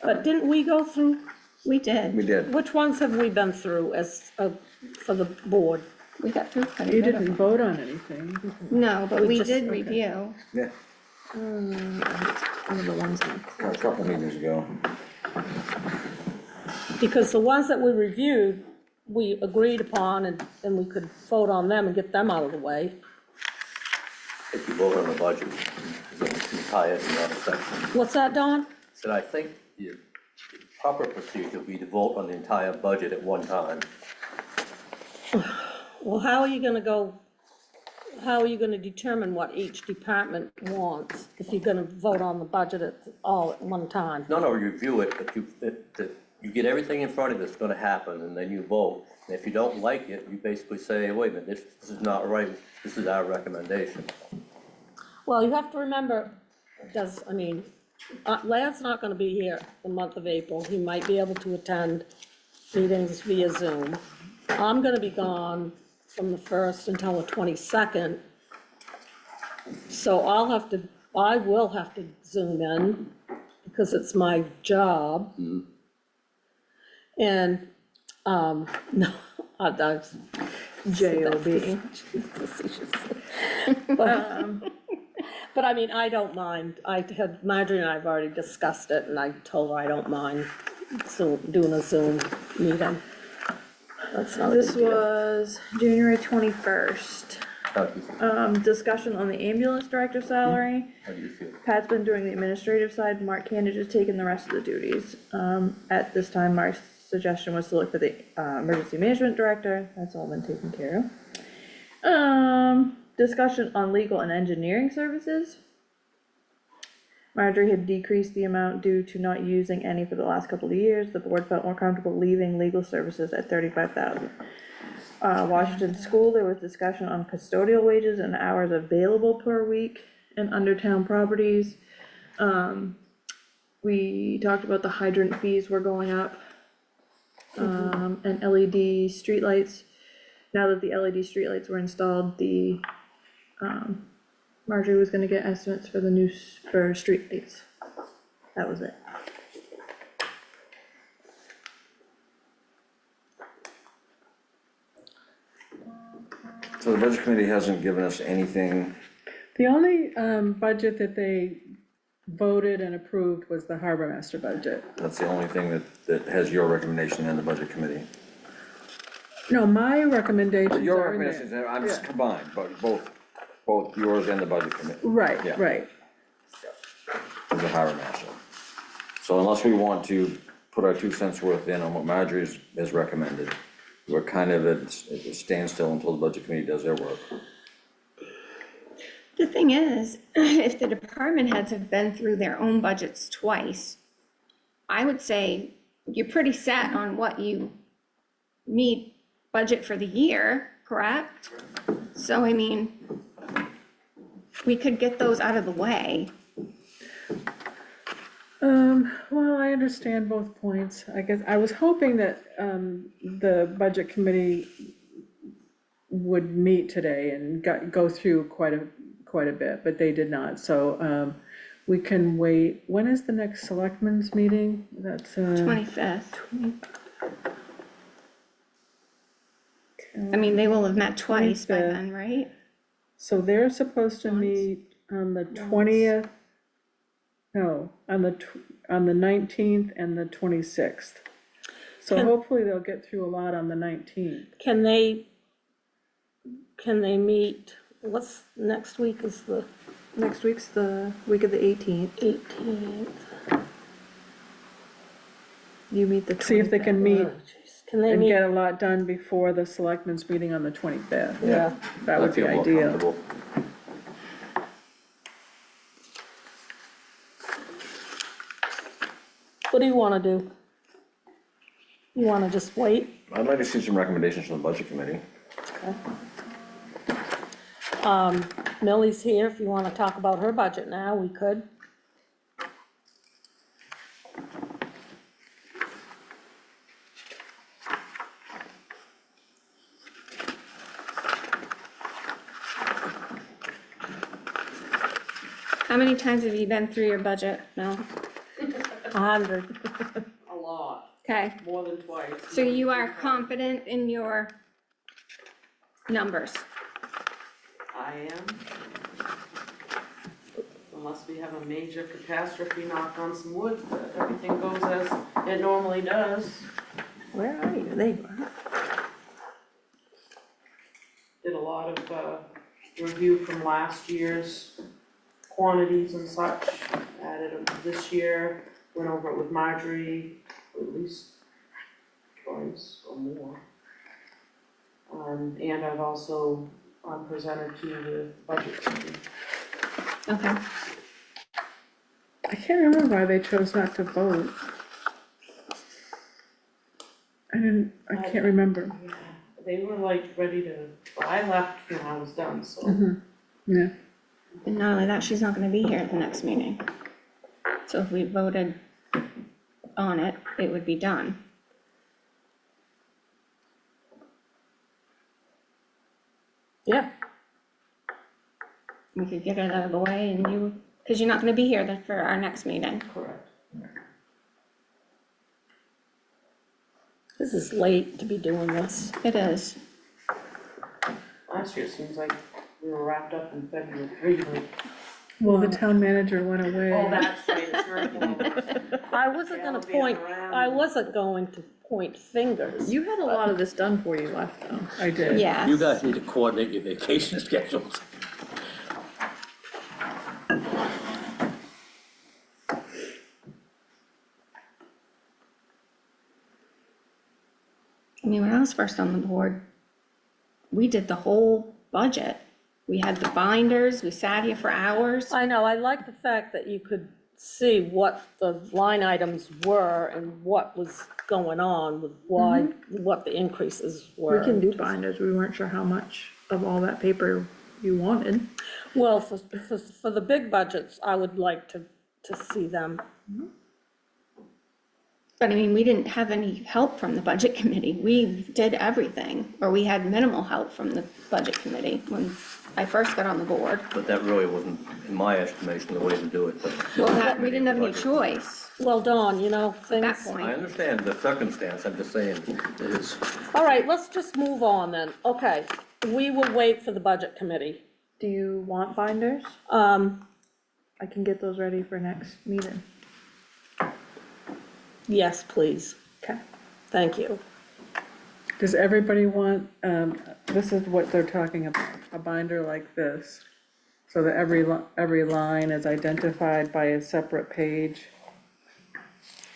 S1: But didn't we go through,
S10: We did.
S3: We did.
S1: which ones have we been through as, for the board?
S10: We got through quite a
S4: You
S10: bit of
S4: didn't
S10: them.
S4: vote on anything.
S10: No, but
S1: We
S10: we
S1: just-
S10: did
S1: okay.
S10: review.
S3: Yeah,
S10: One of the ones on.
S3: a couple meetings ago.
S1: Because the ones that we reviewed, we agreed upon and we could vote on them and get them out of the way.
S8: If you vote on the budget, then you can tie it in the other section.
S1: What's that, Don?
S8: So I think the proper procedure would be to vote on the entire budget at one time.
S1: Well, how are you gonna determine what each department wants if you're gonna vote on the budget all at one time?
S8: No, review it, but you get everything in front of you that's gonna happen, and then you vote. And if you don't like it, you basically say, wait a minute, this is not right, this is our recommendation.
S1: Well, you have to remember, Lad's not gonna be here the month of April. He might be able to attend meetings via Zoom. I'm gonna be gone from the 1st until the 22nd. So I will have to Zoom in because it's my job.
S2: Mm-hmm.
S1: And, no, that's.
S2: JOB.
S1: But I mean, I don't mind. Marjorie and I have already discussed it, and I told her I don't mind doing a Zoom meeting. That's not a
S2: This
S1: big deal.
S2: was January 21st.
S8: How do you,
S2: Discussion on the ambulance director salary.
S8: how do you feel?
S2: Pat's been doing the administrative side, Mark Candidate's has taken the rest of the duties. At this time, Mark's suggestion was to look for the, emergency management director, that's all been taken care of. Discussion on legal and engineering services. Marjorie had decreased the amount due to not using any for the last couple of years, the board felt more comfortable leaving legal services at $35,000. Washington School, there was discussion on custodial wages and hours available per week in undertown properties. We talked about the hydrant fees were going up. And LED streetlights. Now that the LED streetlights were installed, Marjorie was gonna get estimates for for streetlights. That was it.
S3: So the budget committee hasn't given us anything,
S4: The only budget that they voted and approved was the harbor master budget.
S3: that's the only thing that has your recommendation in the budget committee.
S4: No, my recommendations
S3: Your
S4: are in there.
S3: recommendations, I'm just
S4: Yeah.
S3: combined, but both yours and the budget committee.
S4: Right,
S3: Yeah.
S4: right.
S3: The harbor master. So unless we want to put our 2 cents worth in on what Marjorie has recommended, we're kind of at a standstill until the budget committee does their work.
S10: The thing is, if the department heads have been through their own budgets twice, I would say you're pretty set on what you need budget for the year, correct? So, I mean, we could get those out of the way.
S4: Well, I understand both points. I guess, I was hoping that, the budget committee would meet today and go through quite a bit, but they did not, so, we can wait. When is the next selectmen's meeting? That's,
S10: 25th. I mean, they will have met twice by
S4: 25th.
S10: then, right?
S4: So they're supposed to meet on the 20th, no, on the 19th and the 26th. So
S1: Can-
S4: hopefully they'll get through a lot on the 19th.
S1: Can they meet, next week is the
S2: Next week's the week of the 18th.
S1: 18th.
S2: You meet the 25th.
S4: See if they can meet
S1: Can they
S4: and
S1: meet,
S4: get a lot done before the selectmen's meeting on the 25th.
S1: yeah,
S4: That would be
S8: I feel more
S4: ideal.
S8: comfortable.
S1: what do you wanna do? You wanna just wait?
S3: I'd like to see some recommendations from the budget committee.
S1: Millie's here, if you wanna talk about her budget now, we could.
S10: How many times have you been through your budget, Mel?
S1: 100.
S6: A lot,
S10: Okay,
S6: more than twice.
S10: so you are confident in your numbers?
S6: I am. Unless we have a major catastrophe, knock on some wood, that everything goes as it normally does.
S2: Where are you? There you are.
S6: Did a lot of, review from last year's quantities and such, added them to this year, went over it with Marjorie, at least twice or more. And I've also, presented to the budget committee.
S10: Okay.
S4: I can't remember why they chose not to vote. I can't remember.
S6: Yeah, they were like ready to, well, I left when I was done, so.
S4: Yeah,
S10: And not only that, she's not gonna be here at the next meeting. So if we voted on it, it would be done.
S1: Yeah,
S10: We could get it out of the way and cause you're not gonna be here for our next meeting.
S6: Correct.
S1: this is late to be doing this.
S10: It is.
S6: Last year, it seems like we were wrapped up in February, like,
S4: well, the town manager went away.
S6: oh, that's right, it's very close.
S1: I wasn't gonna point, I wasn't going to point fingers.
S2: You had a lot of this done before you left, though.
S4: I did.
S10: Yes.
S8: You guys need to coordinate your vacation schedules.
S10: I mean, when I was first on the board, we did the whole budget. We had the binders, we sat here for hours.
S1: I know, I like the fact that you could see what the line items were and what was going on with why, what the increases were.
S2: We can do binders, we weren't sure how much of all that paper you wanted.
S1: Well, for the big budgets, I would like to see them.
S10: But I mean, we didn't have any help from the budget committee. We did everything, or we had minimal help from the budget committee when I first got on the board.
S8: But that really wasn't, in my estimation, the way to do it, but.
S10: Well, we didn't have any choice
S1: Well, Dawn, you know,
S10: at that
S1: things.
S8: I
S10: point.
S8: understand the circumstance, I'm just saying, it is,
S1: All right, let's just move on then. Okay, we will wait for the budget committee.
S2: Do you want binders? I can get those ready for next meeting.
S1: Yes, please.
S2: Okay.
S1: Thank you.
S4: Does everybody want, this is what they're talking about, a binder like this, so that every line is identified by a separate page?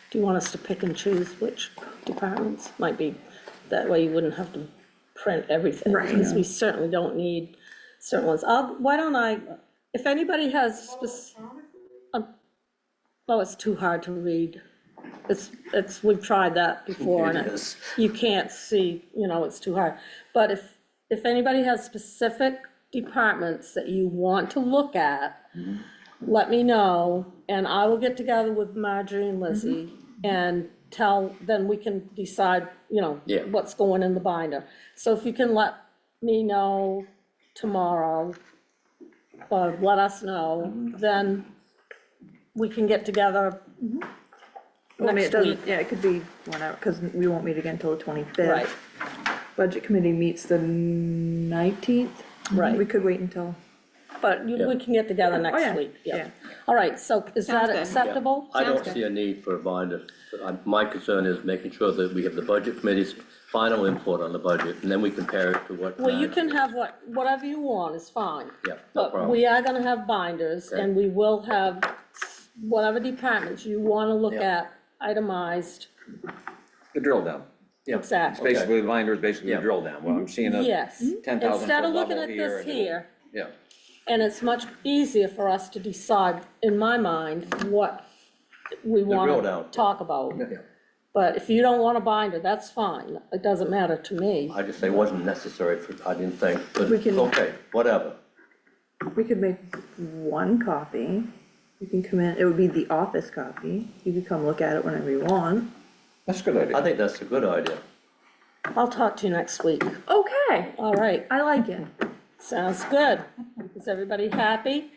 S1: Do you want us to pick and choose which departments? Might be, that way you wouldn't have to print everything.
S2: Right.
S1: Because we certainly don't need certain ones. Why don't I, if anybody has oh, it's too hard to read. We've tried that before and
S8: It is.
S1: you can't see, you know, it's too hard. But if anybody has specific departments that you want to look at, let me know, and I will get together with Marjorie and Lizzie and then we can decide, you know,
S8: Yeah.
S1: what's going in the binder. So if you can let me know tomorrow, or let us know, then we can get together
S2: Well, I mean,
S1: next
S2: it
S1: week.
S2: doesn't, yeah, it could be whenever, because we won't meet again until the 25th.
S1: Right.
S2: Budget committee meets the 19th.
S1: Right.
S2: We could wait until,
S1: But we can get together next
S2: yeah,
S1: week, yeah.
S2: yeah.
S1: All right, so is
S10: Sounds
S1: that
S10: good.
S1: acceptable?
S8: I don't
S10: Sounds good.
S8: see a need for a binder. My concern is making sure that we have the budget committee's final input on the budget, and then we compare it to what.
S1: Well, you can have whatever you want is fine.
S8: Yeah, no
S1: But
S8: problem.
S1: we are gonna have binders,
S8: Okay.
S1: and we will have whatever departments you wanna look
S8: Yeah.
S1: at itemized,
S3: The drill down.
S8: Yeah.
S1: exactly.
S3: It's basically, the binder is basically the
S8: Yeah.
S3: drill down. Well, I'm seeing a
S1: Yes.
S3: 10,000
S1: Instead of
S3: foot
S1: looking
S3: level
S1: at
S3: here.
S1: this
S3: and-
S1: here,
S3: Yeah,
S1: and it's much easier for us to decide, in my mind, what we
S8: drill
S1: wanna
S8: down.
S1: talk about.
S8: Yeah.
S1: But if you don't want a binder, that's fine, it doesn't matter to me.
S8: I just say it wasn't necessary I didn't think, but,
S2: We can-
S8: okay, whatever.
S2: we could make one copy. You can come in, it would be the office copy. You could come look at it whenever you want.
S3: that's a good
S8: I
S3: idea.
S8: think that's a good idea.
S1: I'll talk to you next week.
S2: Okay,
S1: All right,
S2: I like it.
S1: sounds good. Is everybody happy?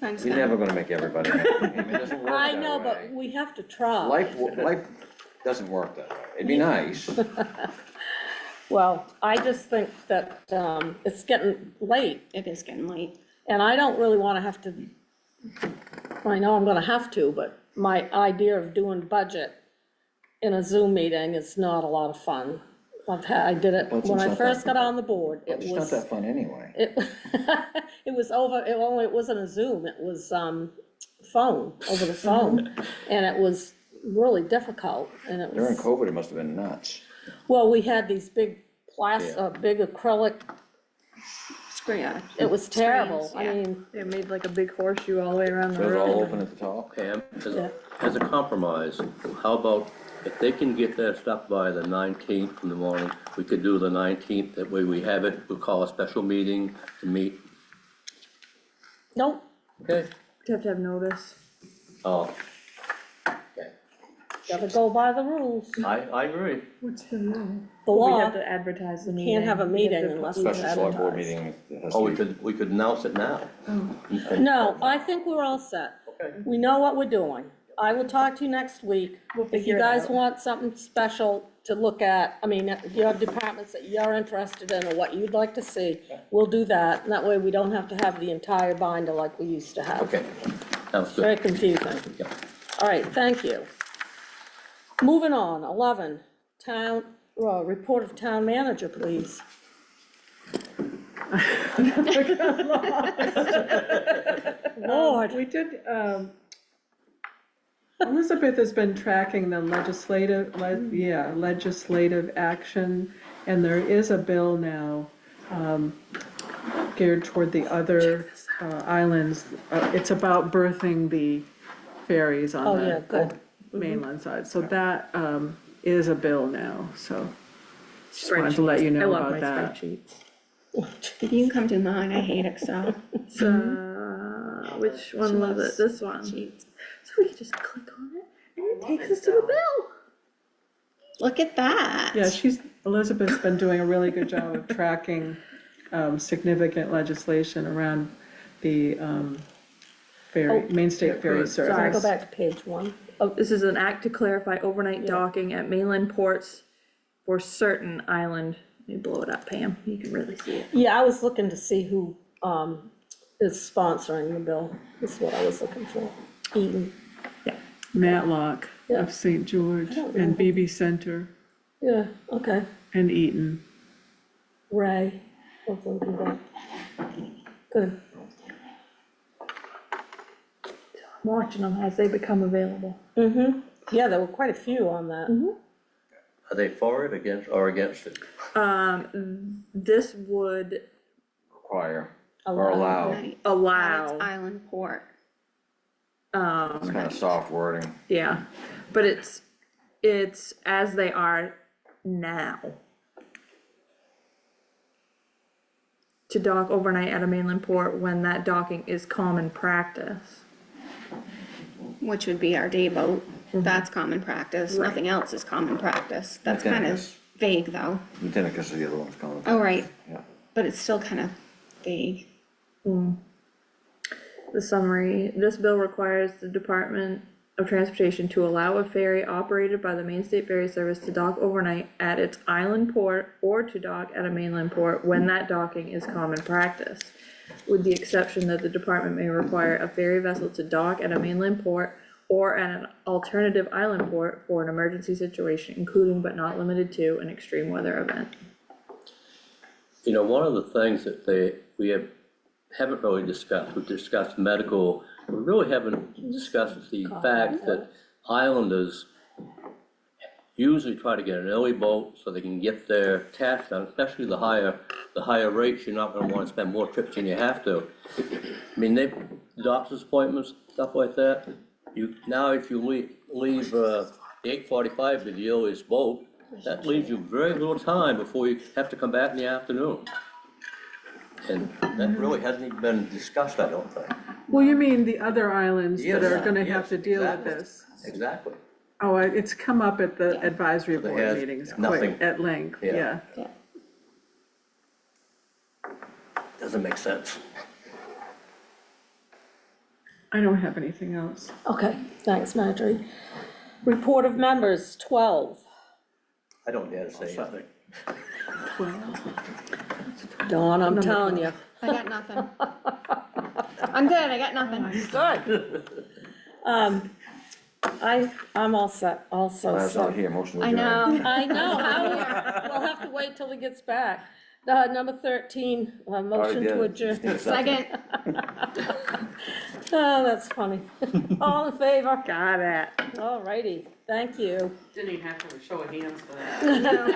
S3: You're never gonna make everybody happy. I mean, it doesn't work
S1: I
S3: that
S1: know,
S3: way.
S1: but we have to try.
S3: Life doesn't work that way. It'd be nice.
S1: Well, I just think that, it's getting late,
S10: It is getting late.
S1: and I don't really wanna have to, I know I'm gonna have to, but my idea of doing budget in a Zoom meeting is not a lot of fun. I did it
S3: Well, it's
S1: when I
S3: not
S1: first
S3: that
S1: got on the board, it
S3: It's not
S1: was,
S3: that fun anyway.
S1: it, it was it wasn't a Zoom, it was, phone, over the phone, and it was really difficult, and it
S3: During
S1: was,
S3: COVID, it must have been nuts.
S1: well, we had these big big acrylic, it was terrible, I
S10: yeah.
S1: mean,
S2: They made like a big horseshoe all the way around the
S3: It was all
S2: room.
S3: open at the top.
S8: Pam,
S1: Yeah.
S8: as a compromise, how about if they can get that stuff by the 19th in the morning, we could do the 19th, that way we have it, we'll call a special meeting to meet,
S1: Nope,
S8: okay?
S2: You have to have notice.
S8: Oh,
S1: gotta go by the rules,
S8: I agree.
S4: What's the rule?
S1: the
S2: We
S1: law.
S2: have to advertise the meeting.
S1: Can't have a
S2: We have
S1: meeting
S2: to-
S1: unless it's
S3: Special select board
S1: advertised.
S3: meeting. it has
S8: Oh,
S3: to
S8: we
S3: be-
S8: could announce it now.
S1: No, I think we're all set.
S8: Okay.
S1: We know what we're doing. I will talk to you next week.
S2: We'll
S1: If
S2: figure
S1: you
S2: it
S1: guys
S2: out.
S1: want something special to look at, I mean, if you have departments that you're interested in or what you'd like to see, we'll do that. And that way we don't have to have the entire binder like we used to have.
S8: Okay, sounds
S1: It's very
S8: good.
S1: confusing.
S8: Yeah.
S1: All right, thank you. Moving on, 11, town, report of town manager, please. Lord.
S4: We did, Elizabeth has been tracking the legislative action, and there is a bill now, geared toward the other, islands. It's about berthing the ferries
S1: Oh,
S4: on
S1: yeah,
S4: the
S1: good.
S4: mainland side, so that, is a bill now, so. Just wanted to let you
S2: I
S4: know
S2: love
S4: about
S2: my
S4: that.
S2: spreadsheets.
S10: You can come to mine, I hate Excel.
S2: So, which one was it? This one. So
S10: Sheets.
S2: we can just click on it and it takes us to the bill.
S10: Look at that.
S4: Yeah, Elizabeth's been doing a really good job of tracking, significant legislation around the, ferry, Main State Ferry
S3: good.
S4: Service.
S1: Sorry, go back to page 1.
S2: Oh, this is an act to clarify overnight docking at mainland ports for certain island. Let me blow it up, Pam. You can really see it.
S1: Yeah, I was looking to see who is sponsoring the bill. That's what I was looking for. Eaton.
S4: Matlock
S1: Yeah.
S4: of St. George
S1: I don't know.
S4: and BB Center
S1: Yeah, okay.
S4: and Eaton.
S1: Ray. Hopefully we can go. Good.
S2: I'm watching them as they become available.
S1: Mm-hmm. Yeah, there were quite a few on that.
S8: Are they for it, against, or against it?
S2: This would
S3: Require or allow,
S10: Right.
S2: allow,
S10: It's Island Port.
S3: it's kind of soft wording.
S2: yeah, but it's as they are now. To dock overnight at a mainland port when that docking is common practice.
S10: Which would be our day boat. That's common practice. Nothing else is common practice. That's kind of
S3: Lieutenant.
S10: vague, though.
S3: Lieutenant, because the other one's coming.
S10: Oh, right.
S3: Yeah.
S10: But it's still kind of vague.
S2: The summary, this bill requires the Department of Transportation to allow a ferry operated by the Main State Ferry Service to dock overnight at its island port or to dock at a mainland port when that docking is common practice, with the exception that the department may require a ferry vessel to dock at a mainland port or at an alternative island port for an emergency situation, including but not limited to an extreme weather event.
S8: You know, one of the things that haven't really discussed, we've discussed medical, we really haven't discussed the fact that islanders usually try to get an early boat so they can get their tax done, especially the higher rates, you're not gonna wanna spend more trips than you have to. I mean, doctor's appointments, stuff like that, now if you leave, 8:45 to the earliest boat, that leaves you very little time before you have to come back in the afternoon. And that really hasn't even been discussed, I don't think.
S4: Well, you mean the other islands that are gonna
S8: Yes,
S4: have to deal with
S8: exactly.
S4: this?
S8: Exactly.
S4: Oh, it's come up at the advisory board
S8: has
S4: meetings
S8: nothing.
S4: quite at length,
S8: Yeah.
S4: yeah.
S8: Doesn't make sense.
S4: I don't have anything else.
S1: Okay, thanks, Marjorie. Report of members, 12.
S8: I don't dare to say anything.
S1: Dawn, I'm telling you.
S10: I got nothing. I'm good, I got nothing.
S1: Good. I'm all set, also,
S3: That's not
S1: so.
S3: here, motion to
S10: I
S3: adjourn.
S10: know.
S1: I know, we'll have to wait till he gets back. Number 13, motion to adjourn.
S10: Second.
S1: Oh, that's funny. All in favor?
S2: Got it.
S1: All righty, thank you.
S6: Didn't even have to show of hands for that.